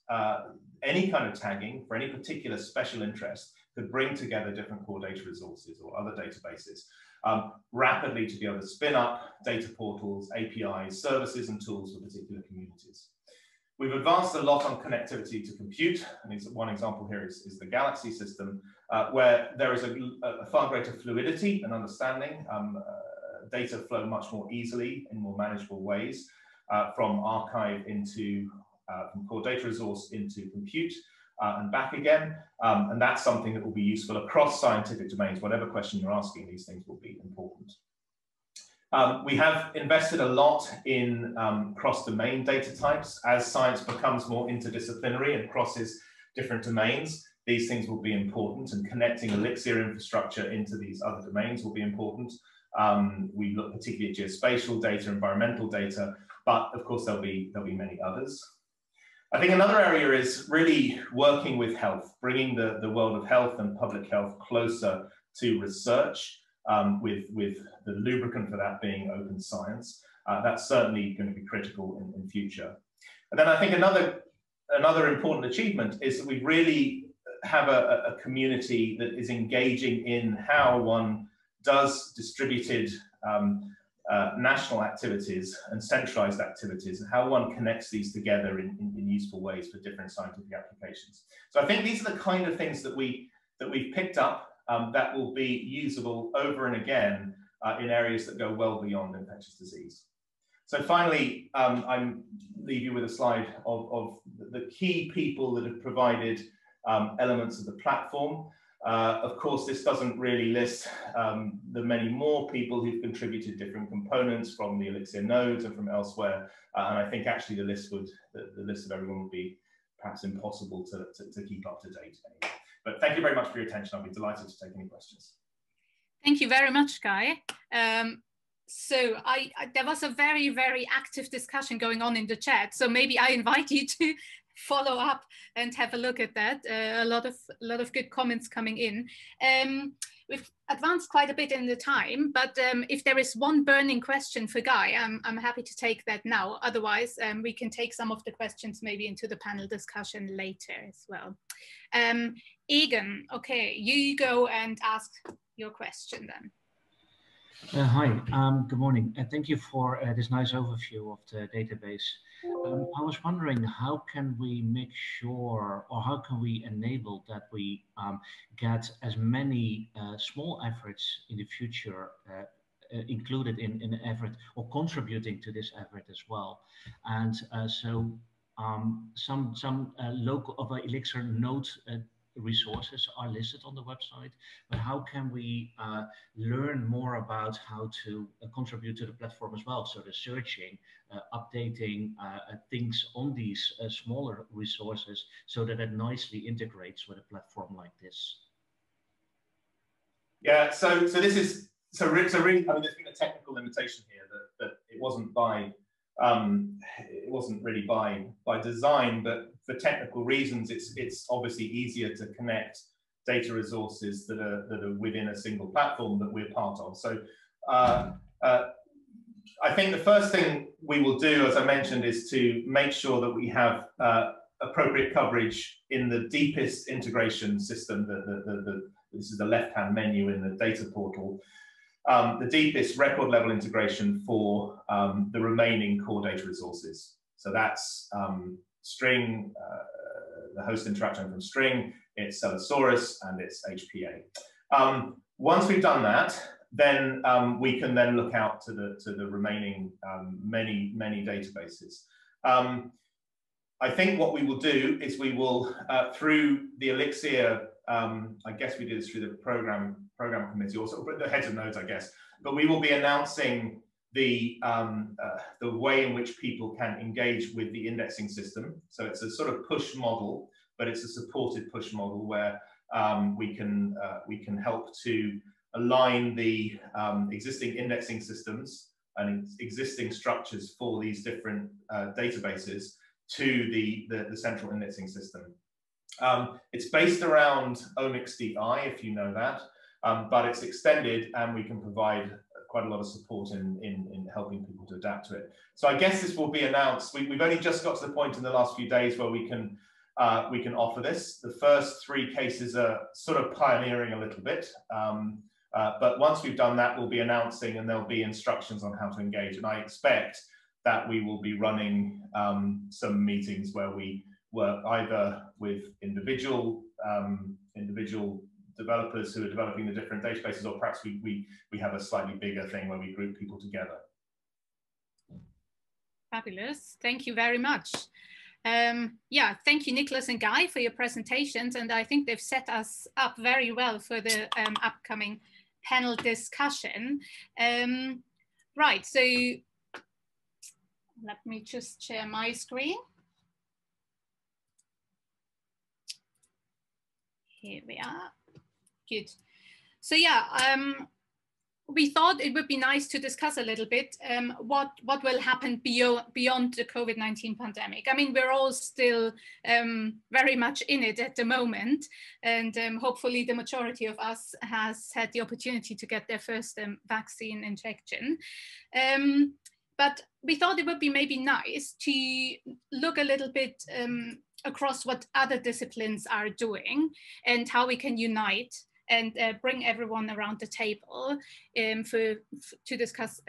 Any kind of tagging for any particular special interest could bring together different core data resources or other databases rapidly to be able to spin up data portals, APIs, services, and tools for particular communities. We've advanced a lot on connectivity to compute, and one example here is the Galaxy system, where there is a far greater fluidity and understanding. Data flow much more easily in more manageable ways from archive into, from core data resource into compute and back again. And that's something that will be useful across scientific domains. Whatever question you're asking, these things will be important. We have invested a lot in cross-domain data types. As science becomes more interdisciplinary and crosses different domains, these things will be important, and connecting ELIXIR infrastructure into these other domains will be important. We look particularly at geospatial data, environmental data, but of course there'll be many others. I think another area is really working with health, bringing the world of health and public health closer to research, with the lubricant for that being open science. That's certainly going to be critical in future. And then I think another important achievement is that we really have a community that is engaging in how one does distributed national activities and centralized activities, and how one connects these together in useful ways for different scientific applications. So I think these are the kind of things that we've picked up that will be usable over and again in areas that go well beyond infectious disease. So finally, I'm leave you with a slide of the key people that have provided elements of the platform. Of course, this doesn't really list the many more people who've contributed different components from the ELIXIR nodes and from elsewhere. And I think actually the list of everyone would be perhaps impossible to keep up to date anyway. But thank you very much for your attention. I'll be delighted to take any questions. Thank you very much, Guy. So there was a very, very active discussion going on in the chat. So maybe I invite you to follow up and have a look at that. A lot of good comments coming in. We've advanced quite a bit in the time, but if there is one burning question for Guy, I'm happy to take that now. Otherwise, we can take some of the questions maybe into the panel discussion later as well. Egan, okay, you go and ask your question then. Hi, good morning. Thank you for this nice overview of the database. I was wondering, how can we make sure, or how can we enable that we get as many small efforts in the future included in an effort, or contributing to this effort as well? And so some local of ELIXIR node resources are listed on the website, but how can we learn more about how to contribute to the platform as well? So the searching, updating things on these smaller resources, so that it nicely integrates with a platform like this. Yeah, so this is really, I mean, there's been a technical limitation here that it wasn't really by design, but for technical reasons, it's obviously easier to connect data resources that are within a single platform that we're part of. So I think the first thing we will do, as I mentioned, is to make sure that we have appropriate coverage in the deepest integration system. This is the left-hand menu in the data portal. The deepest record level integration for the remaining core data resources. So that's string, the host interaction from string, it's Cellosaurus, and it's HPA. Once we've done that, then we can then look out to the remaining many databases. I think what we will do is we will, through the ELIXIR, I guess we do this through the program committee, also the heads of nodes, I guess, but we will be announcing the way in which people can engage with the indexing system. So it's a sort of push model, but it's a supported push model where we can help to align the existing indexing systems and existing structures for these different databases to the central indexing system. It's based around Omics.DI, if you know that, but it's extended, and we can provide quite a lot of support in helping people to adapt to it. So I guess this will be announced. We've only just got to the point in the last few days where we can offer this. The first 3 cases are sort of pioneering a little bit, but once we've done that, we'll be announcing, and there'll be instructions on how to engage. And I expect that we will be running some meetings where we work either with individual developers who are developing the different databases, or perhaps we have a slightly bigger thing where we group people together. Fabulous, thank you very much. Yeah, thank you, Niklas and Guy, for your presentations, and I think they've set us up very well for the upcoming panel discussion. Right, so let me just share my screen. Here we are. Good. So yeah, we thought it would be nice to discuss a little bit what will happen beyond the COVID-19 pandemic. I mean, we're all still very much in it at the moment, and hopefully the majority of us has had the opportunity to get their first vaccine injection. But we thought it would be maybe nice to look a little bit across what other disciplines are doing and how we can unite and bring everyone around the table to discuss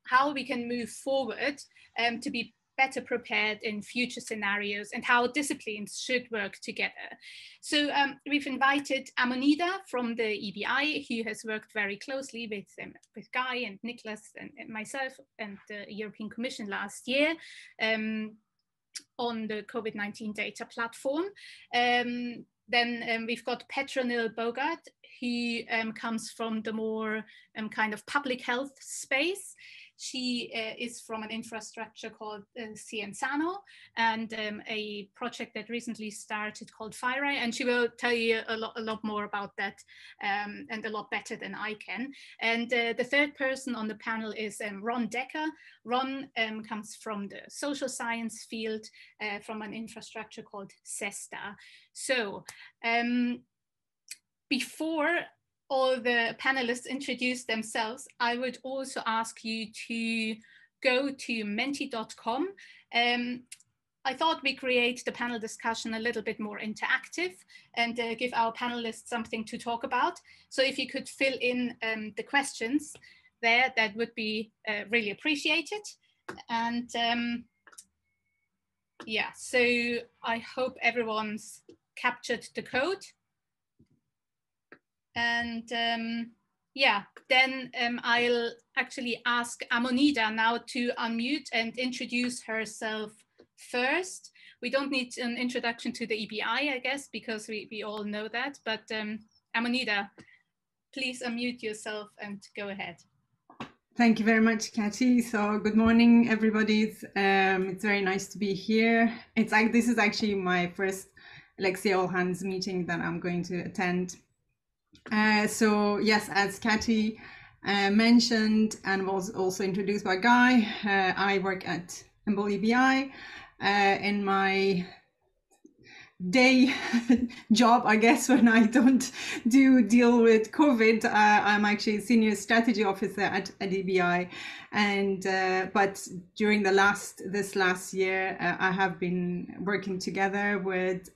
how we can move forward to be better prepared in future scenarios and how disciplines should work together. So we've invited Amonida from the EBI, who has worked very closely with Guy and Niklas and myself and the European Commission last year on the COVID-19 data platform. Then we've got Petronille Bogaert, who comes from the more kind of public health space. She is from an infrastructure called Sciensano and a project that recently started called PHIRI, and she will tell you a lot more about that and a lot better than I can. And the third person on the panel is Ron Dekker. Ron comes from the social science field from an infrastructure called CESSDA. So before all the panelists introduce themselves, I would also ask you to go to menti.com. I thought we create the panel discussion a little bit more interactive and give our panelists something to talk about. So if you could fill in the questions there, that would be really appreciated. And yeah, so I hope everyone's captured the code. And yeah, then I'll actually ask Ammonida now to unmute and introduce herself first. We don't need an introduction to the EBI, I guess, because we all know that. But Ammonida, please unmute yourself and go ahead. Thank you very much, Katy. So good morning, everybody. It's very nice to be here. This is actually my first ELIXIR All Hands meeting that I'm going to attend. So yes, as Katy mentioned and was also introduced by Guy, I work at EMBL-EBI. In my day job, I guess, when I don't deal with COVID, I'm actually a senior strategy officer at EBI. And but during this last year, I have been working together with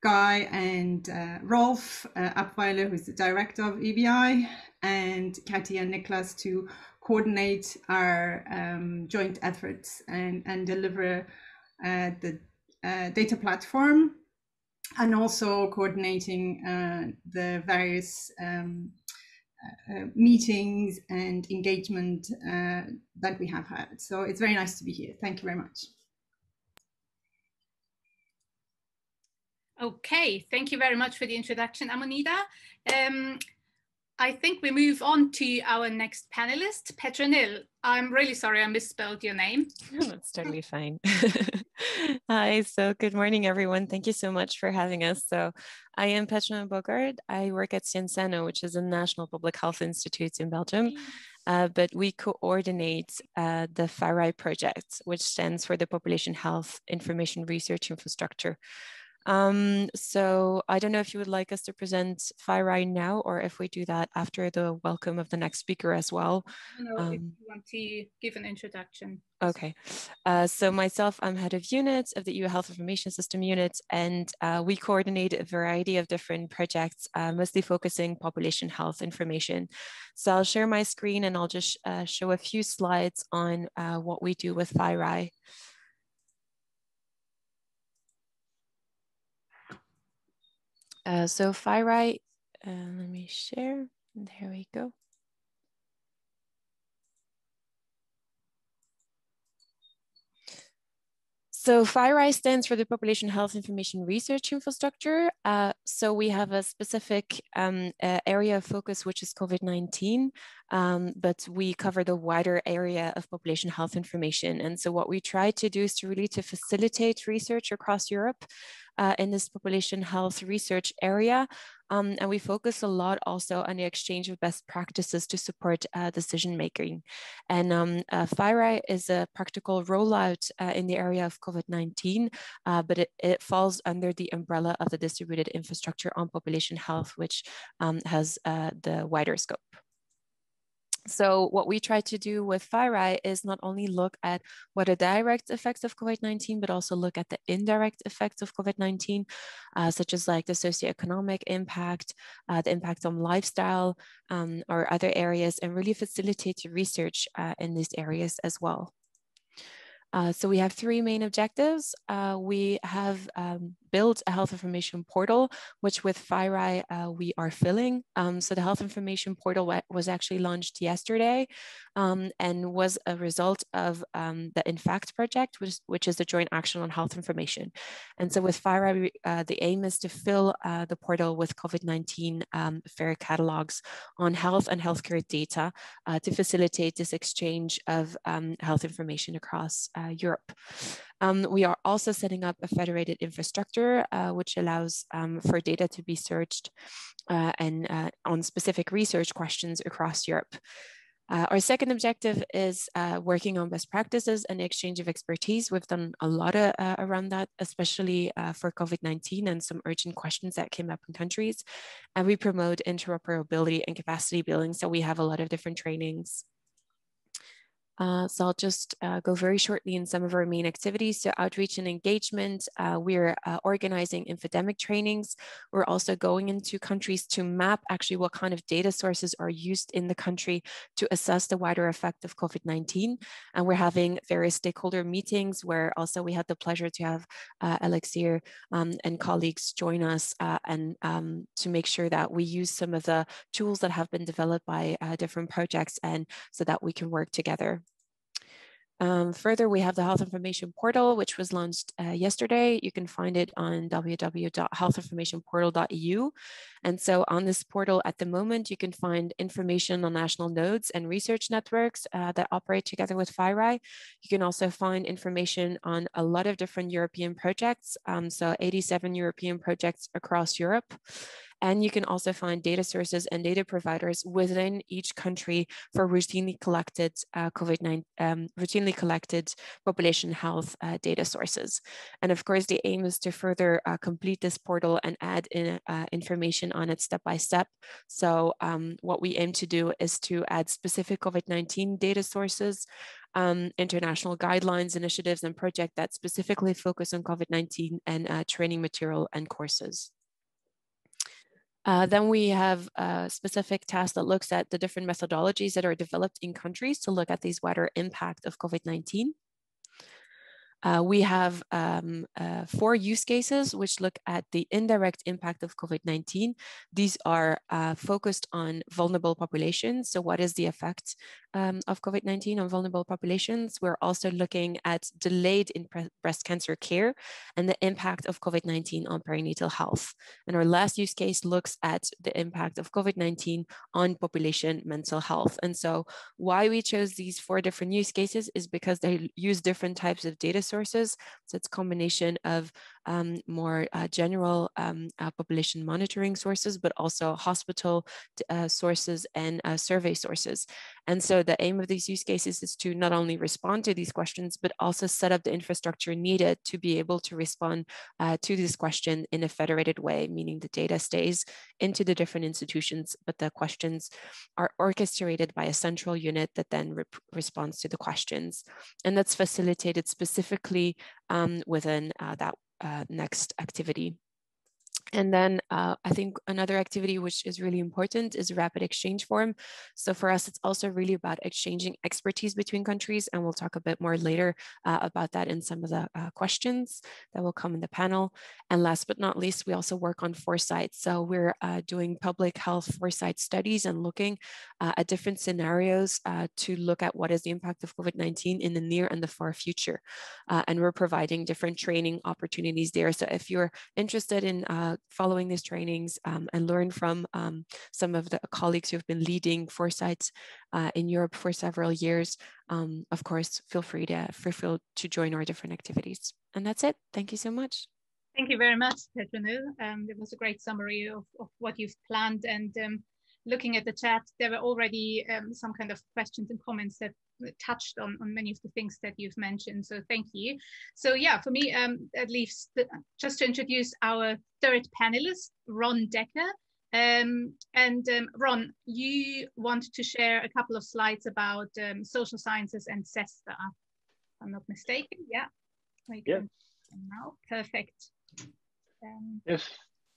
Guy and Rolf Abweiler, who's the director of EBI, and Katy and Niklas to coordinate our joint efforts and deliver the data platform, and also coordinating the various meetings and engagement that we have had. So it's very nice to be here. Thank you very much. Okay, thank you very much for the introduction, Ammonida. I think we move on to our next panelist, Petronille. I'm really sorry I misspelled your name. That's totally fine. Hi, so good morning, everyone. Thank you so much for having us. So I am Petronille Bogaert. I work at Sciensano, which is a national public health institute in Belgium. But we coordinate the PHIRI project, which stands for the Population Health Information Research Infrastructure. So I don't know if you would like us to present PHIRI now, or if we do that after the welcome of the next speaker as well. No, if you want to give an introduction. Okay, so myself, I'm head of units of the EU Health Information System unit, and we coordinate a variety of different projects, mostly focusing population health information. So I'll share my screen and I'll just show a few slides on what we do with PHIRI. So PHIRI, let me share, there we go. So PHIRI stands for the Population Health Information Research Infrastructure. So we have a specific area of focus, which is COVID-19, but we cover the wider area of population health information. And so what we try to do is to really facilitate research across Europe in this population health research area. And we focus a lot also on the exchange of best practices to support decision making. And PHIRI is a practical rollout in the area of COVID-19, but it falls under the umbrella of the distributed infrastructure on population health, which has the wider scope. So what we try to do with PHIRI is not only look at what are direct effects of COVID-19, but also look at the indirect effects of COVID-19, such as like the socioeconomic impact, the impact on lifestyle, or other areas, and really facilitate research in these areas as well. So we have three main objectives. We have built a health information portal, which with PHIRI we are filling. So the health information portal was actually launched yesterday and was a result of the INFACT project, which is the Joint Action on Health Information. And so with PHIRI, the aim is to fill the portal with COVID-19 FAIR catalogs on health and healthcare data to facilitate this exchange of health information across Europe. We are also setting up a federated infrastructure, which allows for data to be searched and on specific research questions across Europe. Our second objective is working on best practices and the exchange of expertise. We've done a lot around that, especially for COVID-19 and some urgent questions that came up in countries. And we promote interoperability and capacity building. So we have a lot of different trainings. So I'll just go very shortly in some of our main activities. So outreach and engagement, we're organizing infodemic trainings. We're also going into countries to map actually what kind of data sources are used in the country to assess the wider effect of COVID-19. And we're having various stakeholder meetings where also we had the pleasure to have ELIXIR and colleagues join us and to make sure that we use some of the tools that have been developed by different projects and so that we can work together. Further, we have the Health Information Portal, which was launched yesterday. You can find it on www.healthinformationportal.eu. And so on this portal at the moment, you can find information on national nodes and research networks that operate together with PHIRI. You can also find information on a lot of different European projects, so 87 European projects across Europe. And you can also find data sources and data providers within each country for routinely collected routinely collected population health data sources. And of course, the aim is to further complete this portal and add in information on it step by step. So what we aim to do is to add specific COVID-19 data sources, international guidelines, initiatives, and projects that specifically focus on COVID-19 and training material and courses. Then we have a specific task that looks at the different methodologies that are developed in countries to look at these wider impact of COVID-19. We have 4 use cases which look at the indirect impact of COVID-19. These are focused on vulnerable populations. So what is the effect of COVID-19 on vulnerable populations? We're also looking at delayed in breast cancer care and the impact of COVID-19 on perinatal health. And our last use case looks at the impact of COVID-19 on population mental health. And so why we chose these 4 different use cases is because they use different types of data sources. So it's a combination of more general population monitoring sources, but also hospital sources and survey sources. And so the aim of these use cases is to not only respond to these questions, but also set up the infrastructure needed to be able to respond to this question in a federated way, meaning the data stays into the different institutions, but the questions are orchestrated by a central unit that then responds to the questions. And that's facilitated specifically within that next activity. And then I think another activity which is really important is Rapid Exchange Forum. So for us, it's also really about exchanging expertise between countries. And we'll talk a bit more later about that in some of the questions that will come in the panel. And last but not least, we also work on foresight. So we're doing public health foresight studies and looking at different scenarios to look at what is the impact of COVID-19 in the near and the far future. And we're providing different training opportunities there. So if you're interested in following these trainings and learn from some of the colleagues who've been leading foresights in Europe for several years, of course, feel free to join our different activities. And that's it. Thank you so much. Thank you very much, Petronille. It was a great summary of what you've planned. And looking at the chat, there were already some kind of questions and comments that touched on many of the things that you've mentioned. So thank you. So yeah, for me, at least just to introduce our third panelist, Ron Dekker. Ron, you want to share a couple of slides about social sciences and CESSDA, if I'm not mistaken. Yeah. Yeah. Now, perfect. Yes,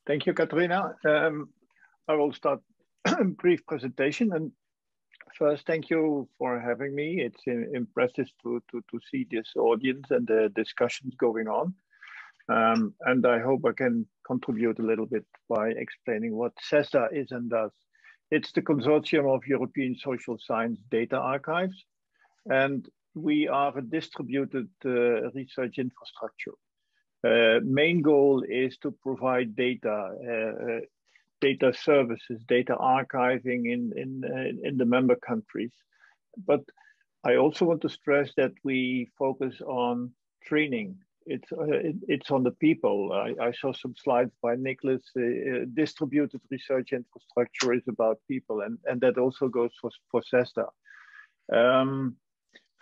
thank you, Katrina. I will start a brief presentation. And first, thank you for having me. It's impressive to see this audience and the discussions going on. And I hope I can contribute a little bit by explaining what CESSDA is and does. It's the Consortium of European Social Science Data Archives, and we are a distributed research infrastructure. Main goal is to provide data, data services, data archiving in the member countries. But I also want to stress that we focus on training. It's on the people. I saw some slides by Niklas. Distributed research infrastructure is about people, and that also goes for CESSDA.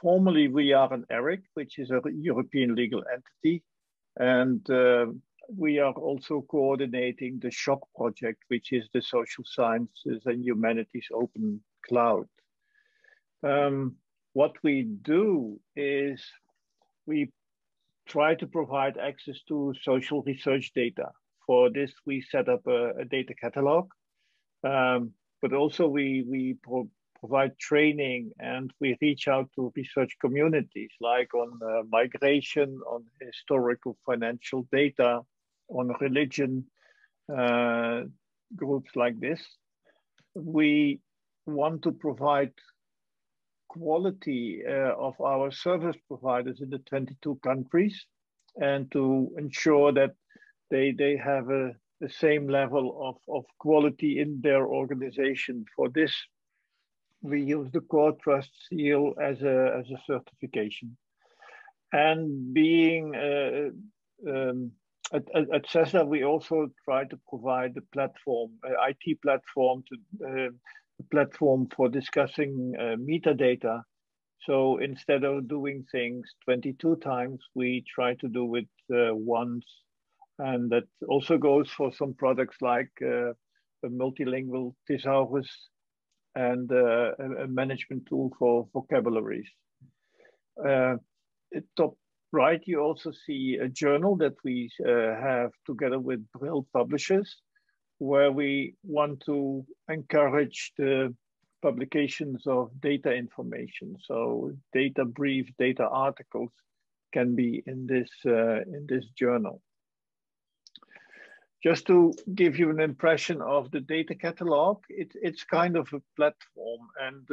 Formally, we are an ERIC, which is a European legal entity, and we are also coordinating the SHOCK project, which is the Social Sciences and Humanities Open Cloud. What we do is we try to provide access to social research data. For this, we set up a data catalog, but also we provide training, and we reach out to research communities, like on migration, on historical financial data, on religion, groups like this. We want to provide quality of our service providers in the 22 countries, and to ensure that they have the same level of quality in their organization. For this, we use the Core Trust Seal as a certification. And being at CESSDA, we also try to provide the platform, IT platform, to platform for discussing metadata. So instead of doing things 22 times, we try to do it once. And that also goes for some products like a multilingual thesaurus and a management tool for vocabularies. At top right, you also see a journal that we have together with Brill Publishers, where we want to encourage the publications of data information. So data brief, data articles can be in this journal. Just to give you an impression of the data catalog, it's kind of a platform. And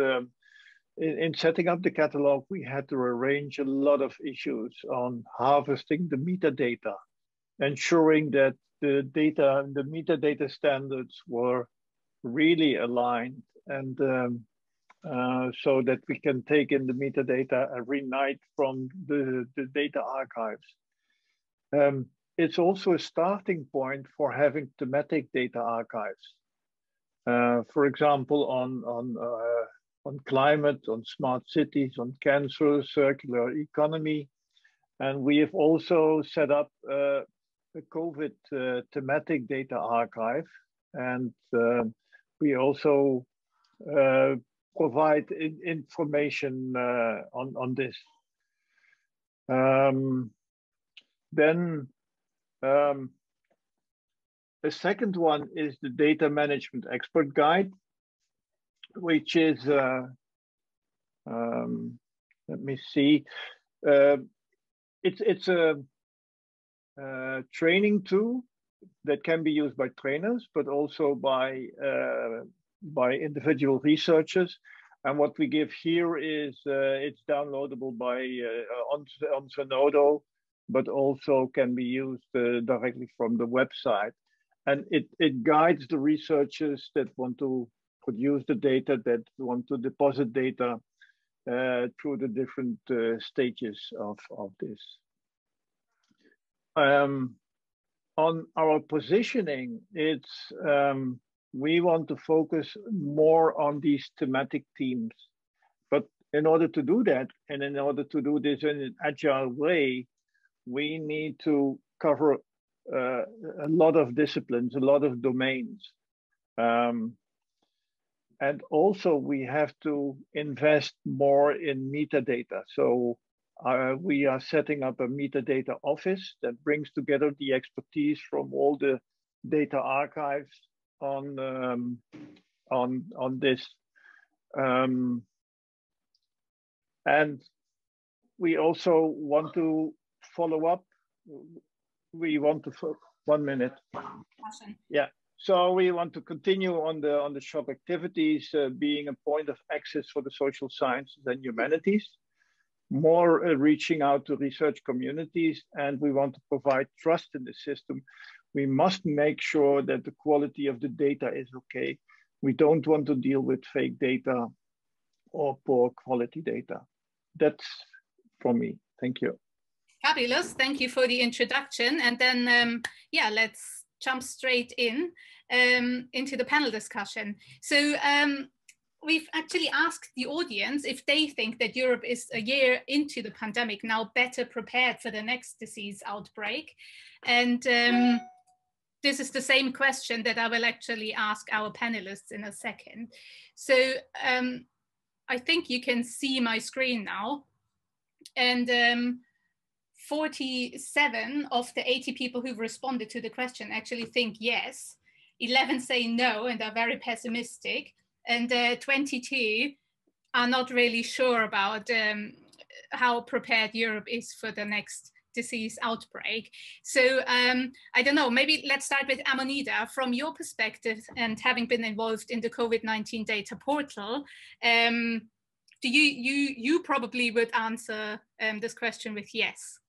in setting up the catalog, we had to arrange a lot of issues on harvesting the metadata, ensuring that the data, the metadata standards were really aligned, and so that we can take in the metadata every night from the data archives. It's also a starting point for having thematic data archives. For example, on climate, on smart cities, on cancer, circular economy. And we have also set up a COVID thematic data archive. And we also provide information on this. Then A second one is the Data Management Expert Guide, which is, let me see, it's a training tool that can be used by trainers, but also by individual researchers. And what we give here is it's downloadable by on Zenodo, but also can be used directly from the website. And it guides the researchers that want to produce the data, that want to deposit data through the different stages of this. On our positioning, it's we want to focus more on these thematic themes. But in order to do that, and in order to do this in an agile way, we need to cover a lot of disciplines, a lot of domains. And also we have to invest more in metadata. So we are setting up a metadata office that brings together the expertise from all the data archives on this. And we also want to follow up. We want to, 1 minute. Awesome. Yeah. So we want to continue on the shop activities, being a point of access for the social sciences and humanities, more reaching out to research communities, and we want to provide trust in the system. We must make sure that the quality of the data is okay. We don't want to deal with fake data or poor quality data. That's for me. Thank you. Fabulous. Thank you for the introduction. And then, yeah, let's jump straight into the panel discussion. So we've actually asked the audience if they think that Europe is a year into the pandemic now better prepared for the next disease outbreak. And this is the same question that I will actually ask our panelists in a second. So I think you can see my screen now. And 47 of the 80 people who've responded to the question actually think yes. 11 say no and are very pessimistic. And 22 are not really sure about how prepared Europe is for the next disease outbreak. So I don't know, maybe let's start with Ammonida. From your perspective and having been involved in the COVID-19 data portal, you probably would answer this question with yes.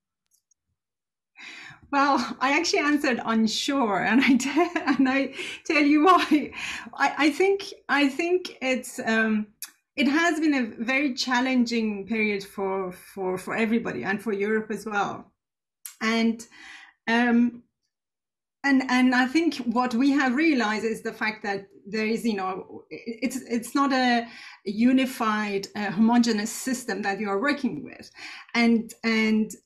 Well, I actually answered unsure, and I tell you why. I think it's it has been a very challenging period for everybody and for Europe as well, and I think what we have realized is the fact that there is, it's not a unified, homogeneous system that you are working with, and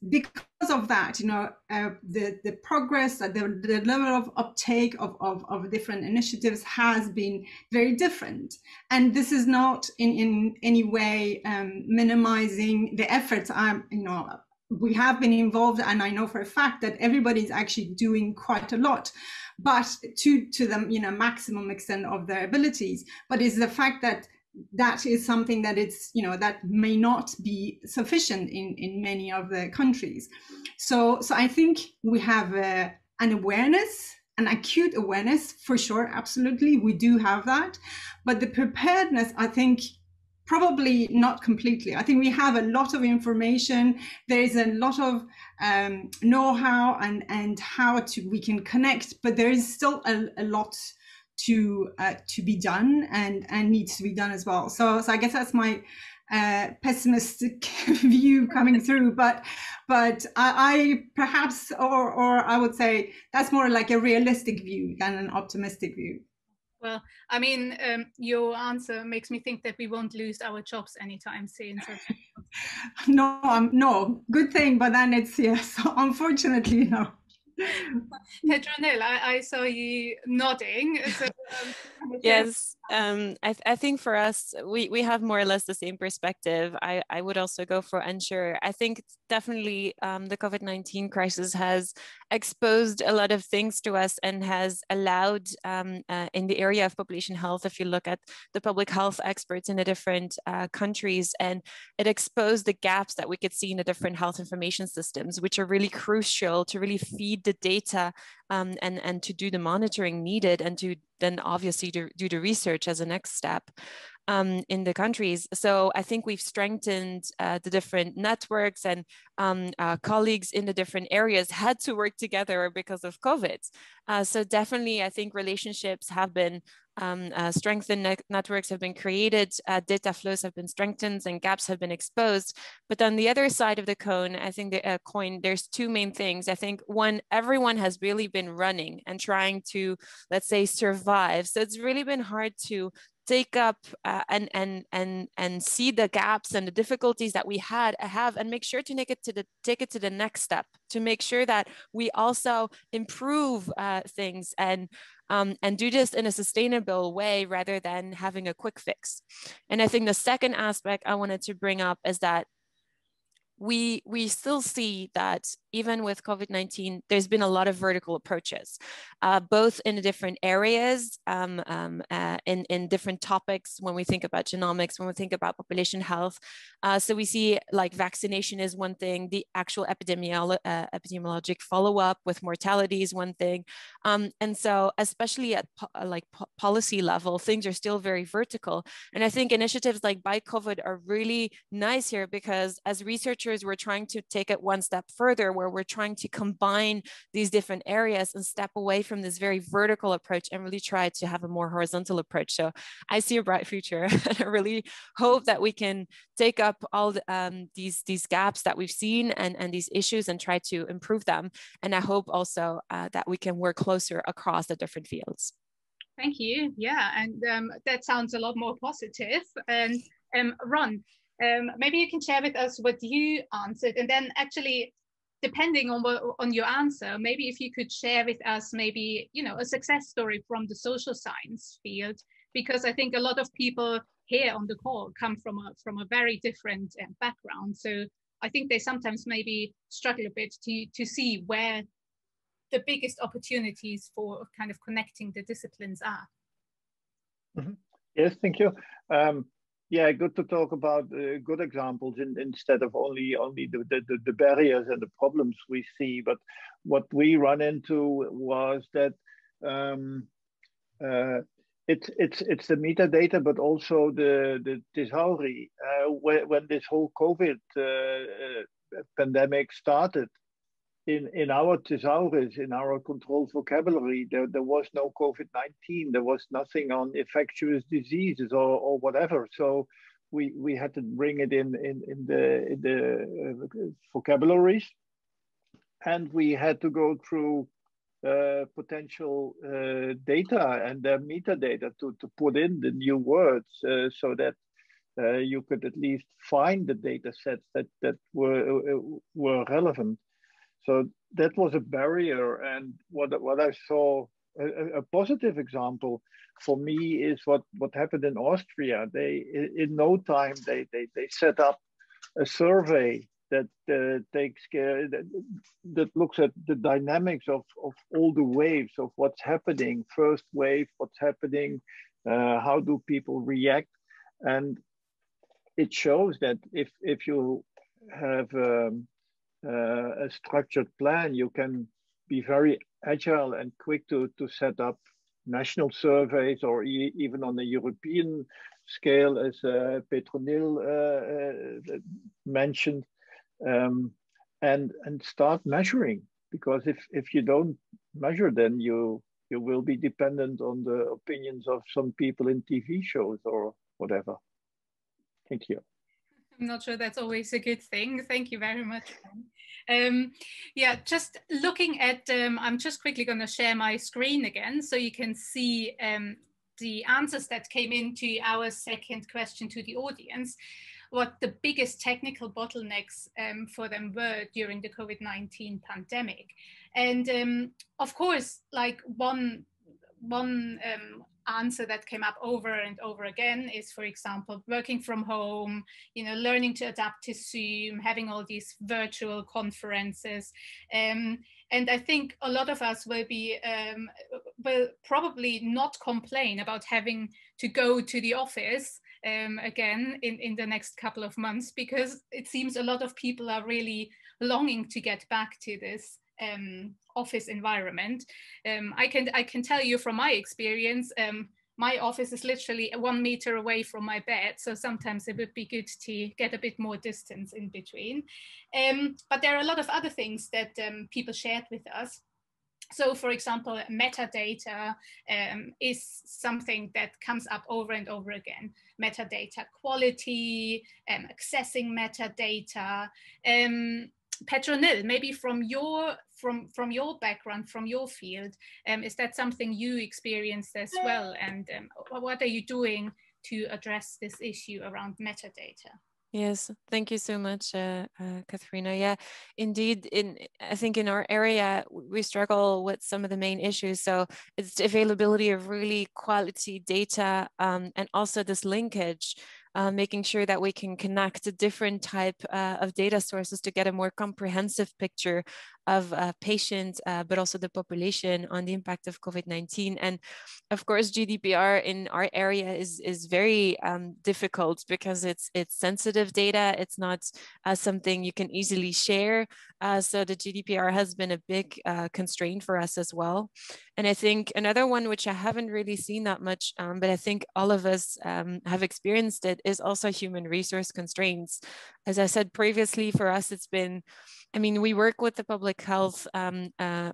because of that, the progress, the level of uptake of different initiatives has been very different, and this is not in any way minimizing the efforts. We have been involved, and I know for a fact that everybody's actually doing quite a lot, but to the maximum extent of their abilities. But it's the fact that is something that it's that may not be sufficient in many of the countries. So I think we have an awareness, an acute awareness for sure. Absolutely, we do have that, but the preparedness, I think, probably not completely. I think we have a lot of information. There is a lot of know-how and how we can connect, but there is still a lot to be done and needs to be done as well. So I guess that's my pessimistic view coming through. But I perhaps, or I would say that's more like a realistic view than an optimistic view. Well, I mean, your answer makes me think that we won't lose our jobs anytime soon. So. No, good thing, but then it's yes, unfortunately, no. Petronille, I saw you nodding. So Yes, I think for us, we have more or less the same perspective. I would also go for unsure. I think definitely the COVID-19 crisis has exposed a lot of things to us and has allowed in the area of population health, if you look at the public health experts in the different countries, and it exposed the gaps that we could see in the different health information systems, which are really crucial to really feed the data and to do the monitoring needed, and to then obviously do the research as a next step in the countries. So I think we've strengthened the different networks, and colleagues in the different areas had to work together because of COVID. So definitely I think relationships have been strengthened, networks have been created, data flows have been strengthened, and gaps have been exposed. But on the other side of the coin, I think the coin, there's two main things. I think one, everyone has really been running and trying to, let's say, survive. So it's really been hard to take up and see the gaps and the difficulties that we have, and make sure to take it to the next step, to make sure that we also improve things and do this in a sustainable way rather than having a quick fix. And I think the second aspect I wanted to bring up is that we still see that even with COVID-19, there's been a lot of vertical approaches, both in the different areas, in different topics, when we think about genomics, when we think about population health. So we see like vaccination is one thing, the actual epidemiologic follow-up with mortality is one thing. And so especially at policy level, things are still very vertical. And I think initiatives like By COVID are really nice here, because as researchers, we're trying to take it one step further, where we're trying to combine these different areas and step away from this very vertical approach and really try to have a more horizontal approach. So I see a bright future, and I really hope that we can take up all these gaps that we've seen and these issues and try to improve them. And I hope also that we can work closer across the different fields. Thank you. Yeah, and that sounds a lot more positive. And Ron, maybe you can share with us what you answered, and then actually, depending on your answer, maybe if you could share with us maybe, you know, a success story from the social science field, because I think a lot of people here on the call come from a very different background. So I think they sometimes maybe struggle a bit to see where the biggest opportunities for kind of connecting the disciplines are. Mm-hmm. Yes, thank you. Yeah, good to talk about good examples instead of only the barriers and the problems we see. But what we run into was that it's the metadata, but also the thesauri. When this whole COVID pandemic started, in our thesaurus, in our controlled vocabulary, there was no COVID-19. There was nothing on infectious diseases or whatever. So we had to bring it in the vocabularies, and we had to go through potential data and their metadata to put in the new words so that you could at least find the data sets that were relevant. So that was a barrier. And what I saw, a positive example for me is what happened in Austria. They, in no time, they set up a survey that takes care, that looks at the dynamics of all the waves of what's happening, first wave, what's happening, how do people react. And it shows that if you have a structured plan, you can be very agile and quick to set up national surveys, or even on a European scale, as Petronille mentioned, and start measuring. Because if you don't measure, then you will be dependent on the opinions of some people in TV shows or whatever. Thank you. I'm not sure that's always a good thing. Thank you very much. Yeah, just looking at, I'm just quickly going to share my screen again so you can see the answers that came into our second question to the audience, what the biggest technical bottlenecks for them were during the COVID-19 pandemic. And of course, like one answer that came up over and over again is, for example, working from home, learning to adapt to Zoom, having all these virtual conferences. And I think a lot of us will probably not complain about having to go to the office again in the next couple of months, because it seems a lot of people are really longing to get back to this office environment. I can tell you from my experience, my office is literally 1 meter away from my bed, so sometimes it would be good to get a bit more distance in between. But there are a lot of other things that people shared with us. So, for example, metadata is something that comes up over and over again. Metadata quality, accessing metadata. Petronille, maybe from your background, from your field, is that something you experienced as well? And what are you doing to address this issue around metadata? Yes, thank you so much, Katharina. Yeah, indeed, I think in our area, we struggle with some of the main issues. So it's the availability of really quality data, and also this linkage, making sure that we can connect a different type of data sources to get a more comprehensive picture of patients, but also the population on the impact of COVID-19. And of course, GDPR in our area is very difficult because it's sensitive data. It's not something you can easily share. So the GDPR has been a big constraint for us as well. And I think another one, which I haven't really seen that much, but I think all of us have experienced it, is also human resource constraints. As I said previously, for us, it's been, we work with the public health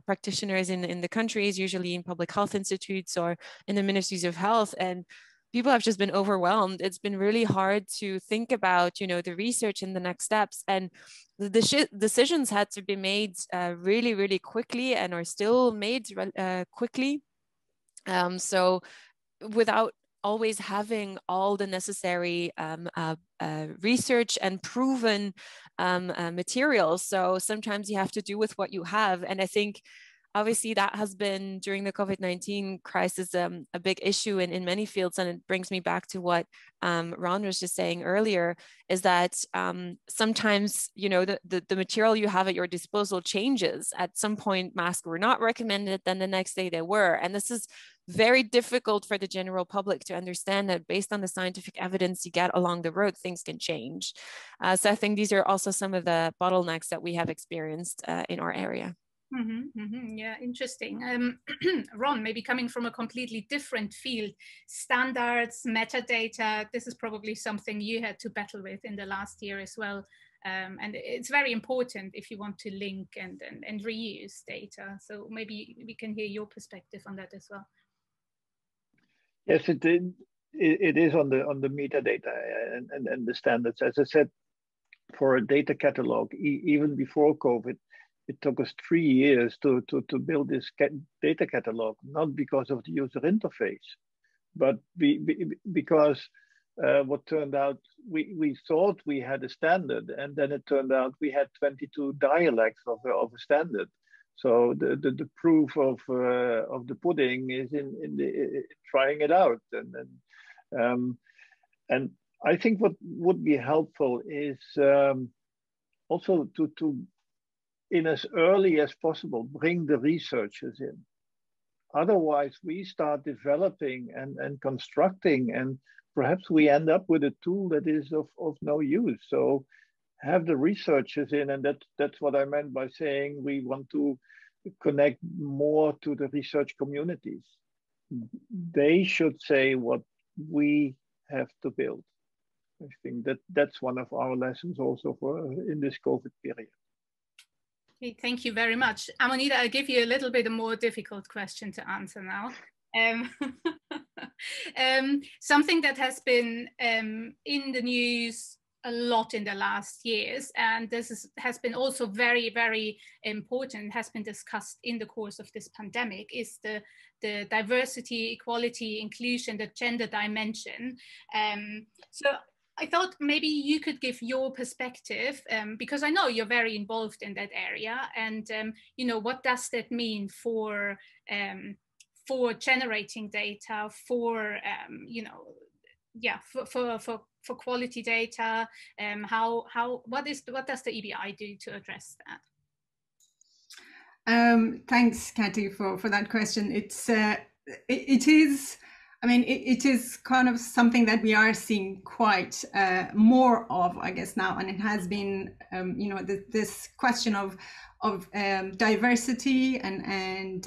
practitioners in the countries, usually in public health institutes or in the ministries of health, and people have just been overwhelmed. It's been really hard to think about, the research and the next steps, and the decisions had to be made really, really quickly, and are still made quickly. So without always having all the necessary research and proven materials. So sometimes you have to do with what you have. And I think obviously that has been, during the COVID-19 crisis, a big issue in many fields. And it brings me back to what Ron was just saying earlier, is that sometimes, the material you have at your disposal changes. At some point, masks were not recommended, then the next day they were. And this is very difficult for the general public to understand, that based on the scientific evidence you get along the road, things can change. So I think these are also some of the bottlenecks that we have experienced in our area. Yeah, interesting. Ron, maybe coming from a completely different field, standards, metadata, this is probably something you had to battle with in the last year as well. And it's very important if you want to link and reuse data. So maybe we can hear your perspective on that as well. Yes, it is on the metadata and the standards. As I said, for a data catalog, even before COVID, it took us 3 years to build this data catalog, not because of the user interface, but because what turned out, we thought we had a standard, and then it turned out we had 22 dialects of a standard. So the proof of the pudding is in trying it out, and I think what would be helpful is also to in as early as possible bring the researchers in. Otherwise, we start developing and constructing, and perhaps we end up with a tool that is of no use. So have the researchers in, and that's what I meant by saying we want to connect more to the research communities. They should say what we have to build. I think that's one of our lessons also in this COVID period. Okay, thank you very much. Ammonida, I'll give you a little bit a more difficult question to answer now. Something that has been in the news a lot in the last years, and has been also very, very important, has been discussed in the course of this pandemic, is the diversity, equality, inclusion, the gender dimension. So I thought maybe you could give your perspective, because I know you're very involved in that area, and what does that mean for for generating data, for for quality data? What does the EBI do to address that? Thanks, Kathy, for that question. It is kind of something that we are seeing quite more of, I guess, now, and it has been, this question of diversity and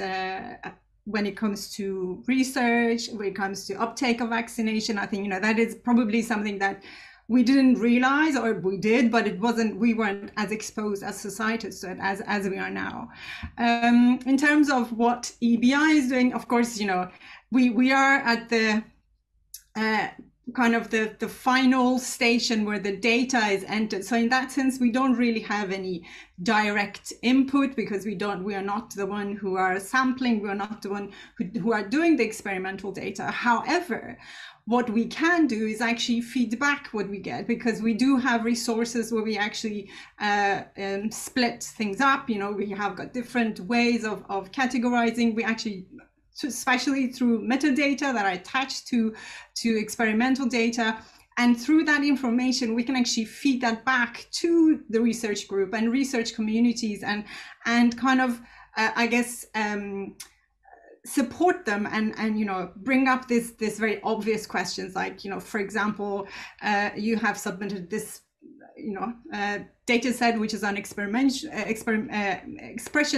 when it comes to research, when it comes to uptake of vaccination. I think that is probably something that we didn't realize, or we did, but we weren't as exposed as societies to it as we are now. In terms of what EBI is doing, of course, we are at the kind of the final station where the data is entered. So in that sense, we don't really have any direct input, because we are not the one who are sampling, we are not the one who are doing the experimental data. However, what we can do is actually feed back what we get, because we do have resources where we actually split things up. We have got different ways of categorizing. We actually, especially through metadata that are attached to experimental data, and through that information we can actually feed that back to the research group and research communities, and kind of support them and bring up this very obvious questions, like for example, you have submitted this data set which is an expression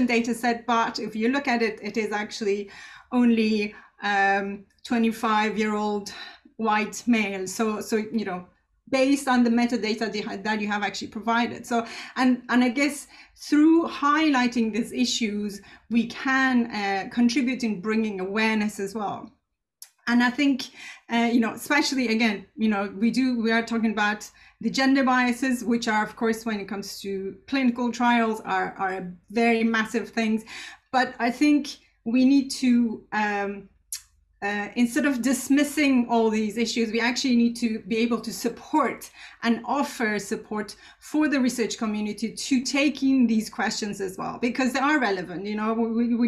data set, but if you look at it, it is actually only 25-year-old white male. So based on the metadata that you have actually provided. So and I guess through highlighting these issues, we can contribute in bringing awareness as well. And I think especially again, we are talking about the gender biases, which are, of course, when it comes to clinical trials, are very massive things. But I think we need to instead of dismissing all these issues, we actually need to be able to support and offer support for the research community to take in these questions as well, because they are relevant. We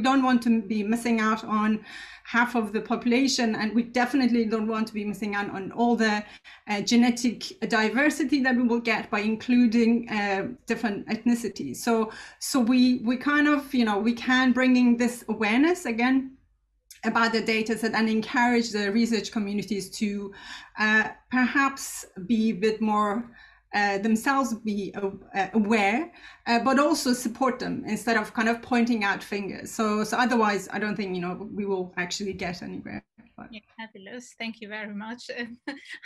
don't want to be missing out on half of the population, and we definitely don't want to be missing out on all the genetic diversity that we will get by including different ethnicities. So we kind of, we can bring in this awareness again about the data set and encourage the research communities to perhaps be a bit more themselves be aware, but also support them instead of kind of pointing out fingers. So otherwise, I don't think we will actually get anywhere. But. Yeah, fabulous. Thank you very much.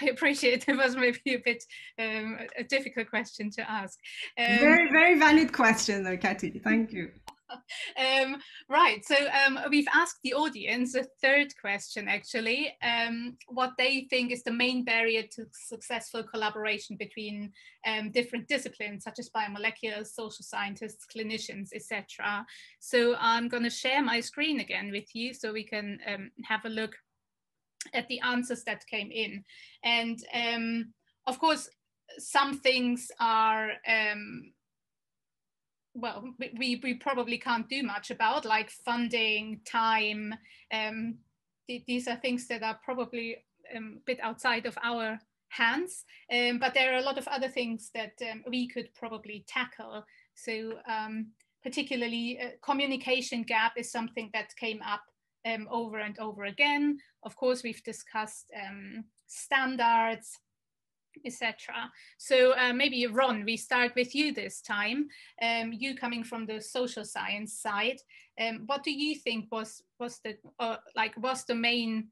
I appreciate it. Was maybe a bit a difficult question to ask. Very, very valid question, though, Kathy. Thank you. Right, so we've asked the audience a third question, actually, what they think is the main barrier to successful collaboration between different disciplines, such as biomolecular, social scientists, clinicians, etc. So I'm going to share my screen again with you so we can have a look at the answers that came in. And of course, some things are well, we probably can't do much about, like funding, time. These are things that are probably a bit outside of our hands, but there are a lot of other things that we could probably tackle. So particularly communication gap is something that came up over and over again. Of course, we've discussed standards, etc. So maybe Ron, we start with you this time. You coming from the social science side, what do you think was the main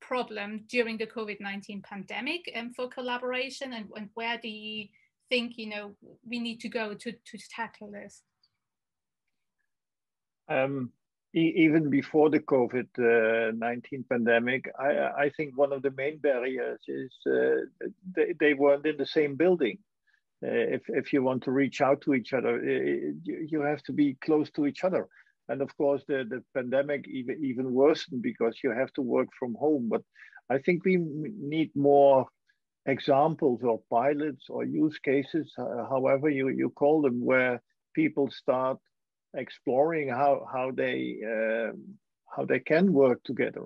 problem during the COVID-19 pandemic for collaboration, and where do you think we need to go to tackle this? Even before the COVID-19 pandemic, I think one of the main barriers is they weren't in the same building. If you want to reach out to each other, you have to be close to each other. And of course, the pandemic even worsened because you have to work from home. But I think we need more examples or pilots or use cases, however you call them, where people start exploring how they can work together.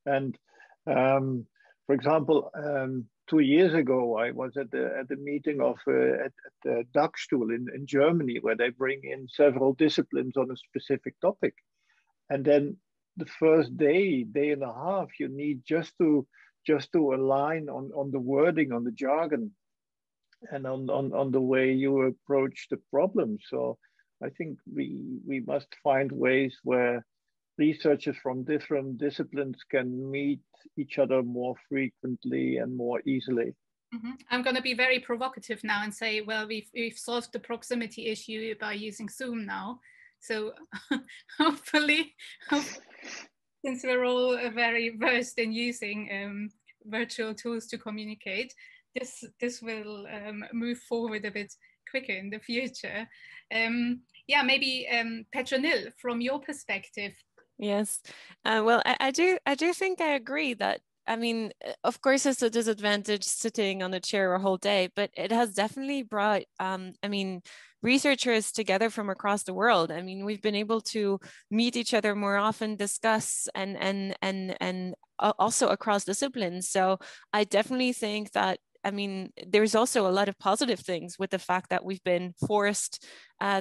And for example, 2 years ago, I was at the meeting of at the Dachstuhl in Germany, where they bring in several disciplines on a specific topic. And then the first day and a half, you need just to align on the wording, on the jargon, and on the way you approach the problem. So I think we must find ways where researchers from different disciplines can meet each other more frequently and more easily. Mm-hmm. I'm going to be very provocative now and say, well, we've solved the proximity issue by using Zoom now. So hopefully, since we're all very versed in using virtual tools to communicate, this will move forward a bit quicker in the future. Yeah, maybe Petronille, from your perspective. Yes, well, I do think I agree that, I mean, of course, it's a disadvantage sitting on a chair a whole day, but it has definitely brought, I mean, researchers together from across the world. I mean, we've been able to meet each other more often, discuss, and also across disciplines. So I definitely think that, I mean, there's also a lot of positive things with the fact that we've been forced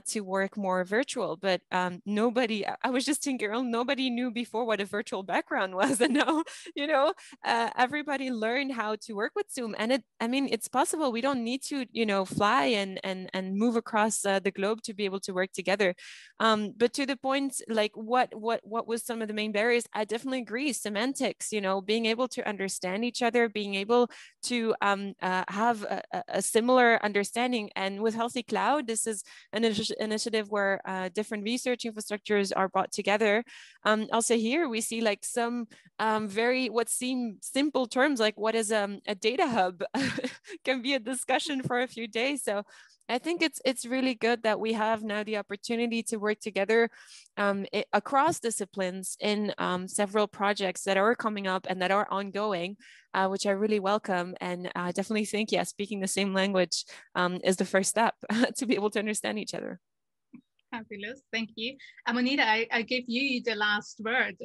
to work more virtual, but nobody, I was just thinking, girl, nobody knew before what a virtual background was. And now, you know, everybody learned how to work with Zoom. And I mean, it's possible. We don't need to, you know, fly and move across the globe to be able to work together. But to the point, like what was some of the main barriers? I definitely agree. Semantics, you know, being able to understand each other, being able to have a similar understanding. And with Healthy Cloud, this is an initiative where different research infrastructures are brought together. Also here we see like some very what seem simple terms, like what is a data hub can be a discussion for a few days. So I think it's really good that we have now the opportunity to work together across disciplines in several projects that are coming up and that are ongoing, which I really welcome. And I definitely think, yeah, speaking the same language is the first step to be able to understand each other. Fabulous, thank you. Ammonida, I give you the last word.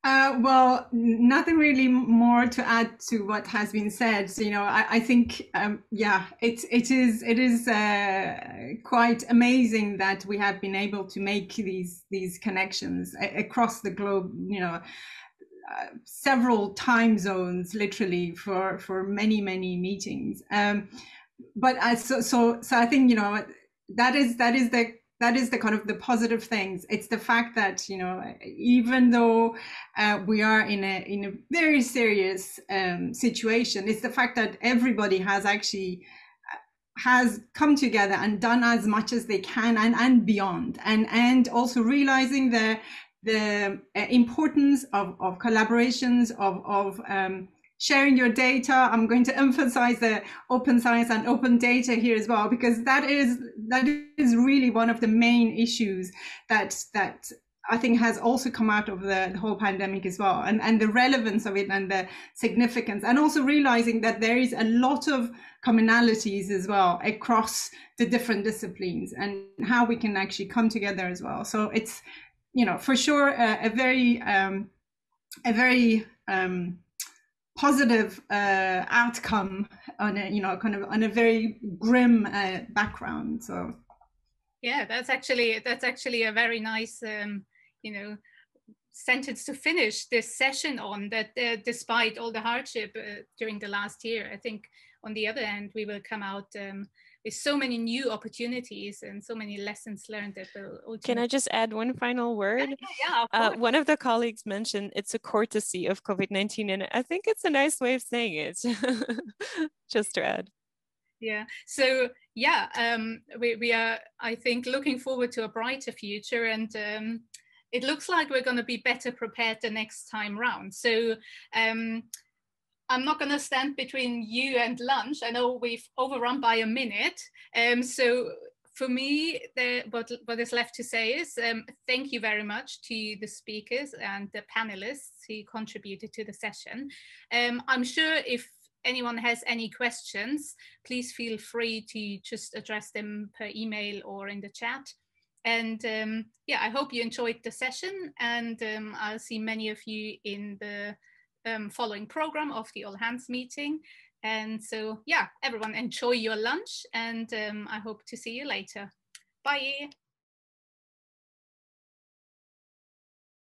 Well, nothing really more to add to what has been said. So, you know, I think, yeah, it is quite amazing that we have been able to make these connections across the globe. You know, several time zones, literally for many meetings. But so I think, you know, that is the kind of the positive things. It's the fact that, you know, even though we are in a very serious situation, it's the fact that everybody has actually has come together and done as much as they can and beyond, and also realizing the importance of collaborations, of sharing your data. I'm going to emphasize the open science and open data here as well, because that is really one of the main issues that I think has also come out of the whole pandemic as well, and the relevance of it and the significance, and also realizing that there is a lot of commonalities as well across the different disciplines and how we can actually come together as well. So it's, you know, for sure a very positive outcome on a, you know, kind of on a very grim background. So yeah, that's actually a very nice you know, sentence to finish this session on, that despite all the hardship during the last year, I think on the other end we will come out with so many new opportunities and so many lessons learned that will ultimately... Can I just add one final word? Yeah, of course. One of the colleagues mentioned it's a courtesy of COVID-19, and I think it's a nice way of saying it, just to add. Yeah, so yeah, we are, I think, looking forward to a brighter future, and it looks like we're going to be better prepared the next time round. So I'm not going to stand between you and lunch. I know we've overrun by a minute. So for me, what is left to say is thank you very much to the speakers and the panelists who contributed to the session. I'm sure if anyone has any questions, please feel free to just address them per email or in the chat. And yeah, I hope you enjoyed the session, and I'll see many of you in the following program of the All Hands meeting. And so, yeah, everyone enjoy your lunch, and I hope to see you later. Bye.